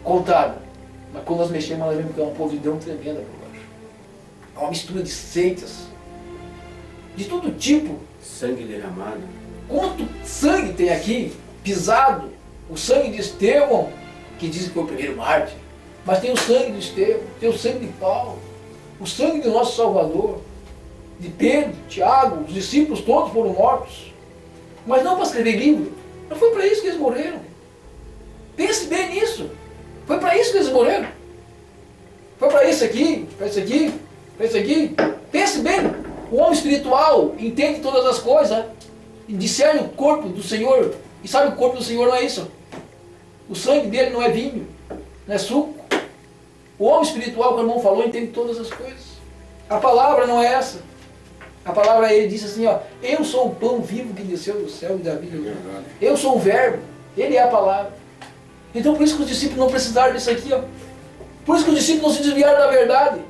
contada. Mas quando nós mexemos, nós vemos que é uma podridão tremenda por baixo. É uma mistura de seitas, de todo tipo. Sangue derramado. Quanto sangue tem aqui, pisado? O sangue de Estevão, que dizem que foi o primeiro mártir. Mas tem o sangue de Estevão, tem o sangue de Paulo, o sangue do nosso Salvador, de Pedro, Tiago, os discípulos todos foram mortos. Mas não para escrever livro. Não foi para isso que eles morreram. Pense bem nisso. Foi para isso que eles morreram. Foi para isso aqui, para isso aqui, para isso aqui. Pense bem. O homem espiritual entende todas as coisas, discerne o corpo do Senhor. E sabe, o corpo do Senhor não é isso. O sangue dele não é vinho, não é suco. O homem espiritual, que o irmão falou, entende todas as coisas. A palavra não é essa. A palavra, ele disse assim, ó, eu sou o pão vivo que desceu do céu e da vida. Eu sou o verbo, ele é a palavra. Então por isso que os discípulos não precisaram disso aqui, ó. Por isso que os discípulos não se desviaram da verdade.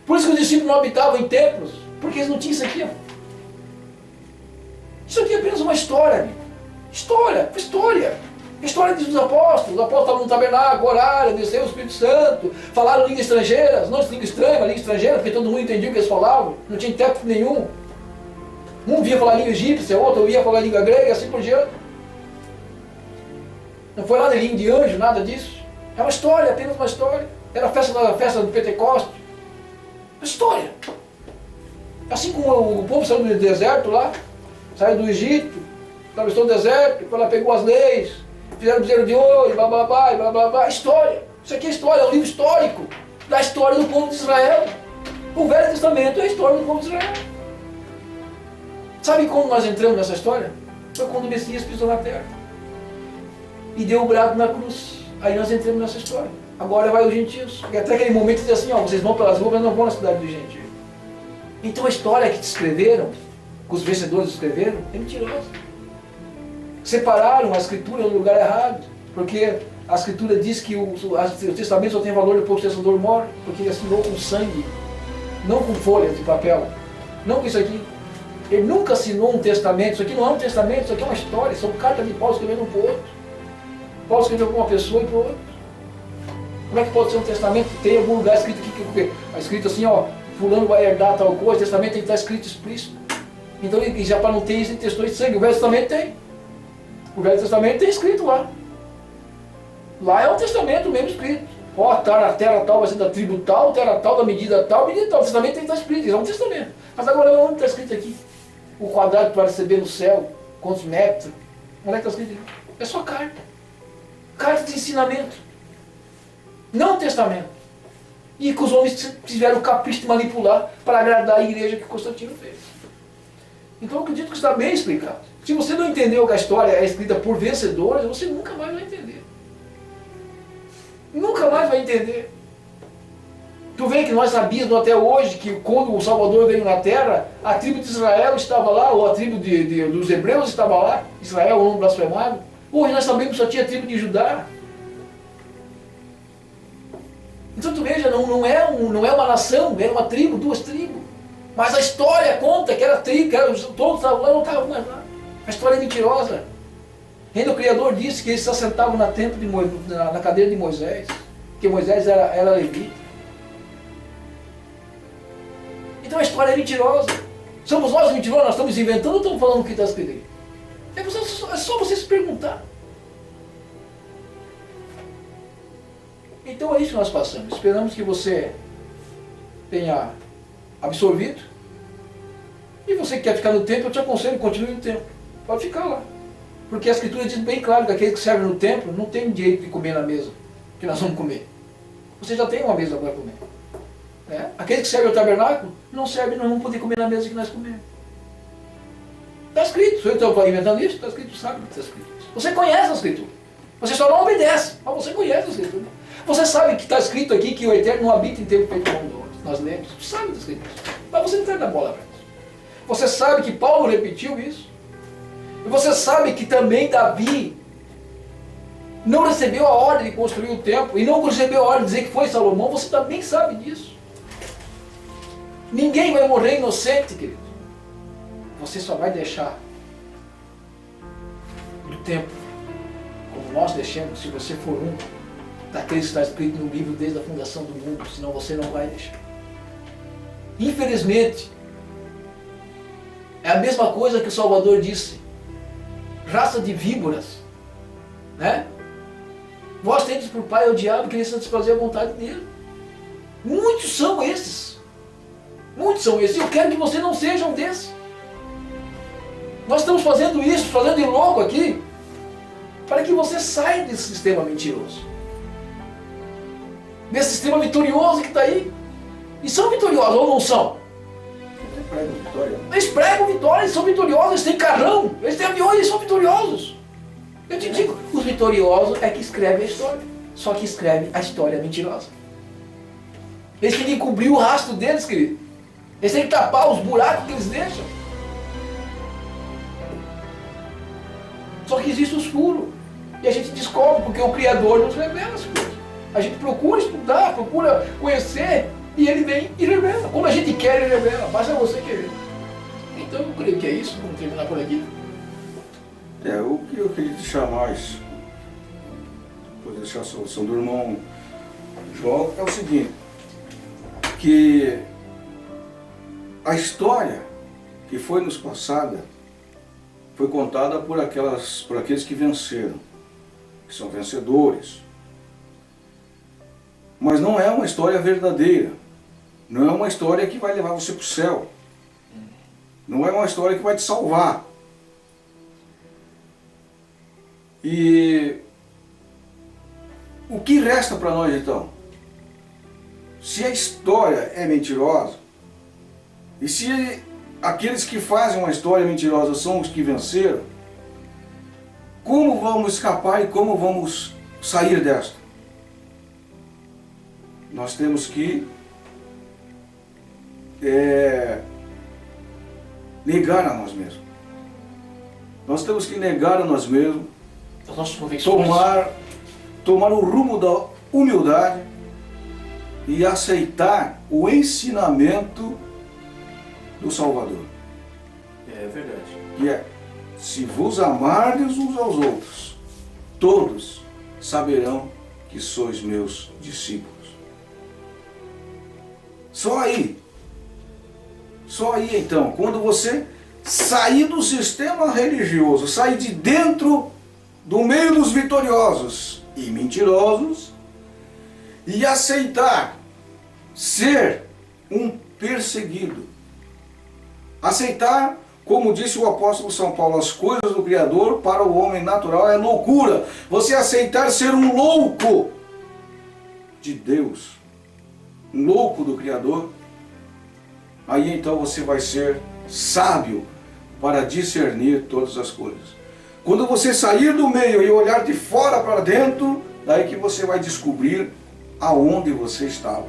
Por isso que os discípulos não habitavam em templos, porque eles não tinham isso aqui, ó. Isso aqui é apenas uma história, amigo. História. História dos apóstolos. Os apóstolos estavam no tabernáculo, oraram, desceu o Espírito Santo, falaram línguas estrangeiras, não língua estranha, mas língua estrangeira, porque todo mundo entendia o que eles falavam, não tinha intérprete nenhum. Um via falar língua egípcia, outro via falar língua grega, e assim por diante. Não foi nada de de anjo, nada disso. É uma história, apenas uma história. Era a festa do Pentecoste. Uma história. Assim como o povo saiu do deserto lá, saiu do Egito, atravessou o deserto, foi lá, pegou as leis, fizeram o bezerro de ouro, blá blá blá, blá blá blá. História. Isso aqui é história, é um livro histórico da história do povo de Israel. O Velho Testamento é a história do povo de Israel. Sabe como nós entramos nessa história? Foi quando o Messias pisou na terra e deu o brado na cruz. Aí nós entramos nessa história. Agora vai os gentios. Porque até aquele momento diz assim, ó, vocês vão pelas ruas, mas não vão na cidade dos gentios. Então a história que te escreveram, que os vencedores escreveram, é mentirosa. Separaram a escritura no lugar errado. Porque a escritura diz que o testamento só tem valor depois que o testador morre, porque ele assinou com sangue, não com folhas de papel. Não com isso aqui. Ele nunca assinou um testamento. Isso aqui não é um testamento, isso aqui é uma história. São cartas de Paulo escrevendo um para o outro. Paulo escreveu para uma pessoa e para o outro. Como é que pode ser um testamento? Tem algum lugar escrito aqui, que escrito assim, ó, fulano vai herdar tal coisa, o testamento tem que estar escrito explícito. Então, já para não ter isso, ele testou de sangue. O Velho Testamento tem. O Velho Testamento tem escrito lá. Lá é um testamento mesmo escrito. Ó, a terra tal vai ser da tribo tal, terra tal, da medida tal, medida tal. O testamento tem que estar escrito, isso é um testamento. Mas agora onde está escrito aqui? O quadrado para receber no céu, quantos metros? Onde é que está escrito aqui? É só carta. Carta de ensinamento. Não testamento. E que os homens tiveram o capricho de manipular para agradar a igreja que Constantino fez. Então eu acredito que está bem explicado. Se você não entendeu que a história é escrita por vencedores, você nunca mais vai entender. Nunca mais vai entender. Tu vê que nós sabíamos até hoje que quando o Salvador veio na terra, a tribo de Israel estava lá, ou a tribo dos hebreus estava lá, Israel, o nome blasfemado. Hoje nós sabemos que só tinha a tribo de Judá. Então tu veja, não é uma nação, era uma tribo, duas tribos. Mas a história conta que era tribo, que todos estavam lá, não estavam mais lá. A história é mentirosa. Ainda o Criador disse que eles se assentavam na cadeira de Moisés, que Moisés era levita. Então a história é mentirosa. Somos nós mentirosos, nós estamos inventando ou estamos falando o que está escrito aí? É só você se perguntar. Então é isso que nós passamos. Esperamos que você tenha absorvido. E você que quer ficar no templo, eu te aconselho, continue no templo. Pode ficar lá. Porque a Escritura diz bem claro que aqueles que servem no templo não têm direito de comer na mesa que nós vamos comer. Você já tem uma mesa para comer. Né? Aqueles que servem ao tabernáculo não servem, não vão poder comer na mesa que nós comemos. Está escrito. Se eu estou inventando isso, está escrito, sabe que está escrito. Você conhece a Escritura. Você só não obedece, mas você conhece a Escritura. Você sabe que está escrito aqui que o Eterno não habita em tempo feito como homem. Nós lemos. Você sabe das Escrituras. Mas você não está dando bola para isso. Você sabe que Paulo repetiu isso. E você sabe que também Davi não recebeu a ordem de construir o templo. E não recebeu a ordem de dizer que foi Salomão. Você também sabe disso. Ninguém vai morrer inocente, querido. Você só vai deixar do templo como nós deixamos, se você for um daqueles que está escrito no livro desde a fundação do mundo, senão você não vai deixar. Infelizmente, é a mesma coisa que o Salvador disse, raça de víboras, né? Vós tendes por pai o diabo, querendo satisfazer a vontade dele. Muitos são esses. Muitos são esses. Eu quero que você não seja um desses. Nós estamos fazendo isso, fazendo de louco aqui, para que você saia desse sistema mentiroso. Desse sistema vitorioso que está aí. E são vitoriosos ou não são? Eles pregam vitória. Eles pregam vitória, eles são vitoriosos, eles têm carrão, eles têm aviões, eles são vitoriosos. Eu te digo, os vitoriosos é que escrevem a história. Só que escrevem a história mentirosa. Eles têm que cobrir o rastro deles, querido. Eles têm que tapar os buracos que eles deixam. Só que existe o escuro. E a gente descobre, porque o Criador nos revela as coisas. A gente procura estudar, procura conhecer, e ele vem e revela. Como a gente quer, ele revela. Basta você querer. Então eu creio que é isso. Vamos terminar por aqui. O que eu queria te chamar isso, depois deixar a solução do irmão João, é o seguinte, que a história que foi nos passada foi contada por aqueles que venceram. que são vencedores. Mas não é uma história verdadeira. Não é uma história que vai levar você para o céu. Não é uma história que vai te salvar. E o que resta para nós então? Se a história é mentirosa, e se aqueles que fazem uma história mentirosa são os que venceram, como vamos escapar e como vamos sair desta? Nós temos que negar a nós mesmos. Nós temos que negar a nós mesmos, As nossas convicções. tomar o rumo da humildade e aceitar o ensinamento do Salvador. É verdade. Que é: se vos amardes uns aos outros, todos saberão que sois meus discípulos. Só aí então, quando você sair do sistema religioso, sair de dentro do meio dos vitoriosos e mentirosos, e aceitar ser um perseguido, aceitar, como disse o apóstolo São Paulo, as coisas do Criador para o homem natural é loucura. Você aceitar ser um louco de Deus, um louco do Criador, aí então você vai ser sábio para discernir todas as coisas. Quando você sair do meio e olhar de fora para dentro, daí que você vai descobrir aonde você estava.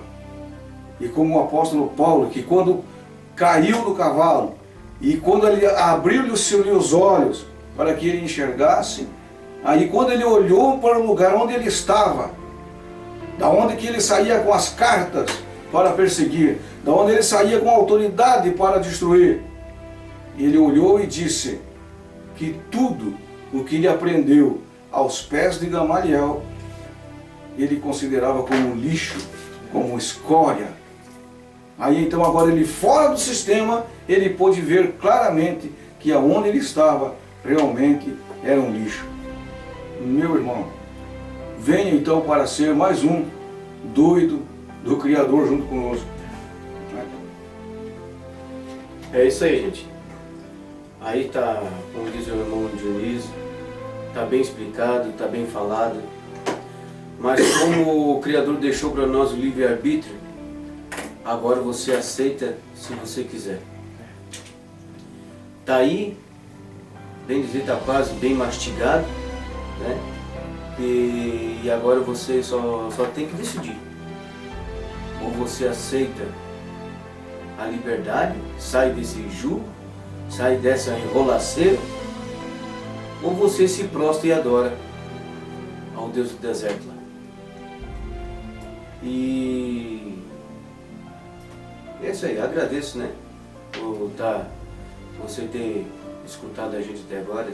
E como o apóstolo Paulo, que quando caiu do cavalo, e quando ele abriu-lhe os olhos para que ele enxergasse, aí quando ele olhou para o lugar onde ele estava, da onde que ele saía com as cartas para perseguir, da onde ele saía com autoridade para destruir, ele olhou e disse que tudo o que ele aprendeu aos pés de Gamaliel, ele considerava como lixo, como escória. Aí então agora ele fora do sistema, ele pôde ver claramente que aonde ele estava realmente era um lixo. Meu irmão, venha então para ser mais um doido do Criador junto conosco. É isso aí, gente. Aí tá, como diz o irmão Dionísio, tá bem explicado, tá bem falado. Mas como o Criador deixou para nós o livre-arbítrio, agora você aceita se você quiser. Tá aí, bem dizer, tá quase bem mastigado, né? E agora você só tem que decidir. Ou você aceita a liberdade, sai desse jugo, sai dessa enrolaceira, ou você se prostra e adora ao Deus do deserto lá. E é isso aí, agradeço, né, por você ter escutado a gente até agora.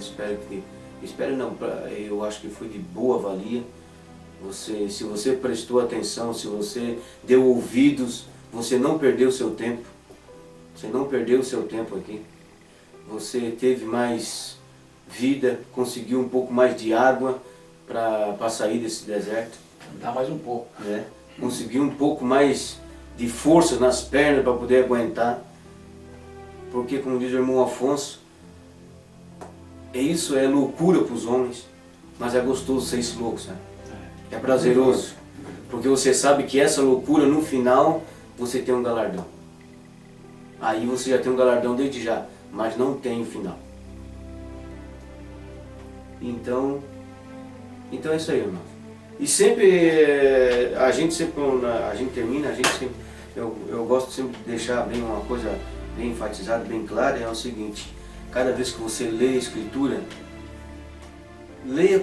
Eu acho que foi de boa valia. Se você prestou atenção, se você deu ouvidos, você não perdeu seu tempo. Você não perdeu o seu tempo aqui. Você teve mais vida, conseguiu um pouco mais de água para sair desse deserto. Dá mais um pouco. Né? Conseguiu um pouco mais de força nas pernas para poder aguentar. Porque, como diz o irmão Afonso, isso é loucura para os homens, mas é gostoso ser esse louco, sabe? É prazeroso, porque você sabe que essa loucura, no final, você tem um galardão. Aí você já tem um galardão desde já, mas não tem o final. Então é isso aí, irmão. E sempre, a gente termina, eu gosto sempre de deixar bem uma coisa bem enfatizada, bem clara, é o seguinte: cada vez que você lê a Escritura,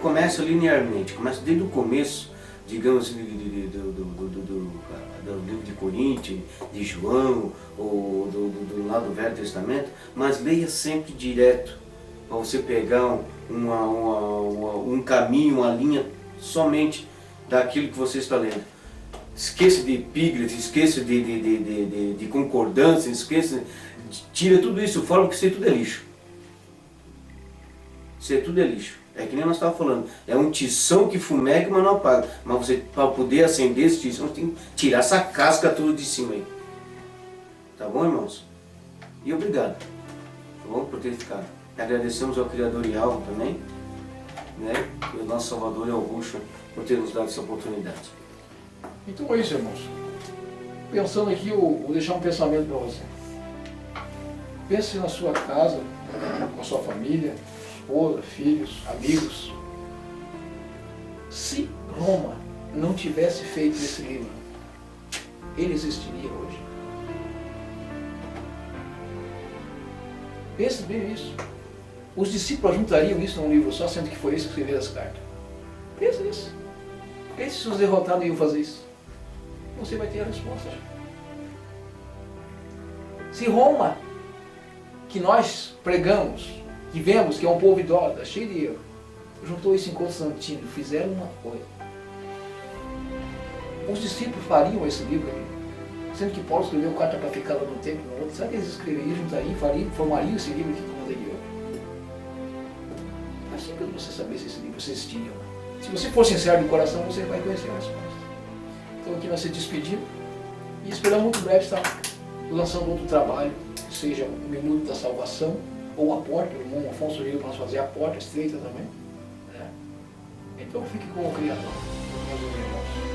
começa linearmente, começa desde o começo, digamos, do livro de Coríntios, de João, ou do lado do Velho Testamento, mas leia sempre direto, para você pegar um caminho, uma linha somente daquilo que você está lendo. Esqueça de epígrafe, esqueça de concordância, tira tudo isso fora, porque isso tudo é lixo. Isso tudo é lixo. É que nem nós estávamos falando, é um tição que fumega, mas não apaga. Mas você, para poder acender esse tição, você tem que tirar essa casca tudo de cima aí. Tá bom, irmãos? E obrigado, tá bom, por ter ficado. Agradecemos ao Criador e Alvo também, né? E ao nosso Salvador e ao Ruxa por ter nos dado essa oportunidade. Então é isso, irmãos. Pensando aqui, eu vou deixar um pensamento para você. Pense na sua casa, com a sua família, esposa, filhos, amigos. Se Roma não tivesse feito esse livro, ele existiria hoje. Pense bem nisso. Os discípulos juntariam isso num livro só, sendo que foi esse que escreveu as cartas. Pense nisso. Pense se os derrotados iam fazer isso. Você vai ter a resposta. Se Roma, que nós pregamos, que vemos que é um povo idólatra, cheio de erro, juntou isso em Constantino, fizeram uma coisa. Os discípulos fariam esse livro aí, sendo que Paulo escreveu carta para ficar lá no templo, no outro. Será que eles escreveriam, juntariam, formariam esse livro aqui como daí hoje? É simples você saber se esse livro existiria ou não. Se você for sincero de coração, você vai conhecer a resposta. Então aqui nós se despedimos e esperamos muito breve estar lançando outro trabalho, seja o Minuto da Salvação ou a Porta. O irmão Afonso Rio para nós fazer a porta estreita também. Né? Então fique com o Criador, meus irmãos.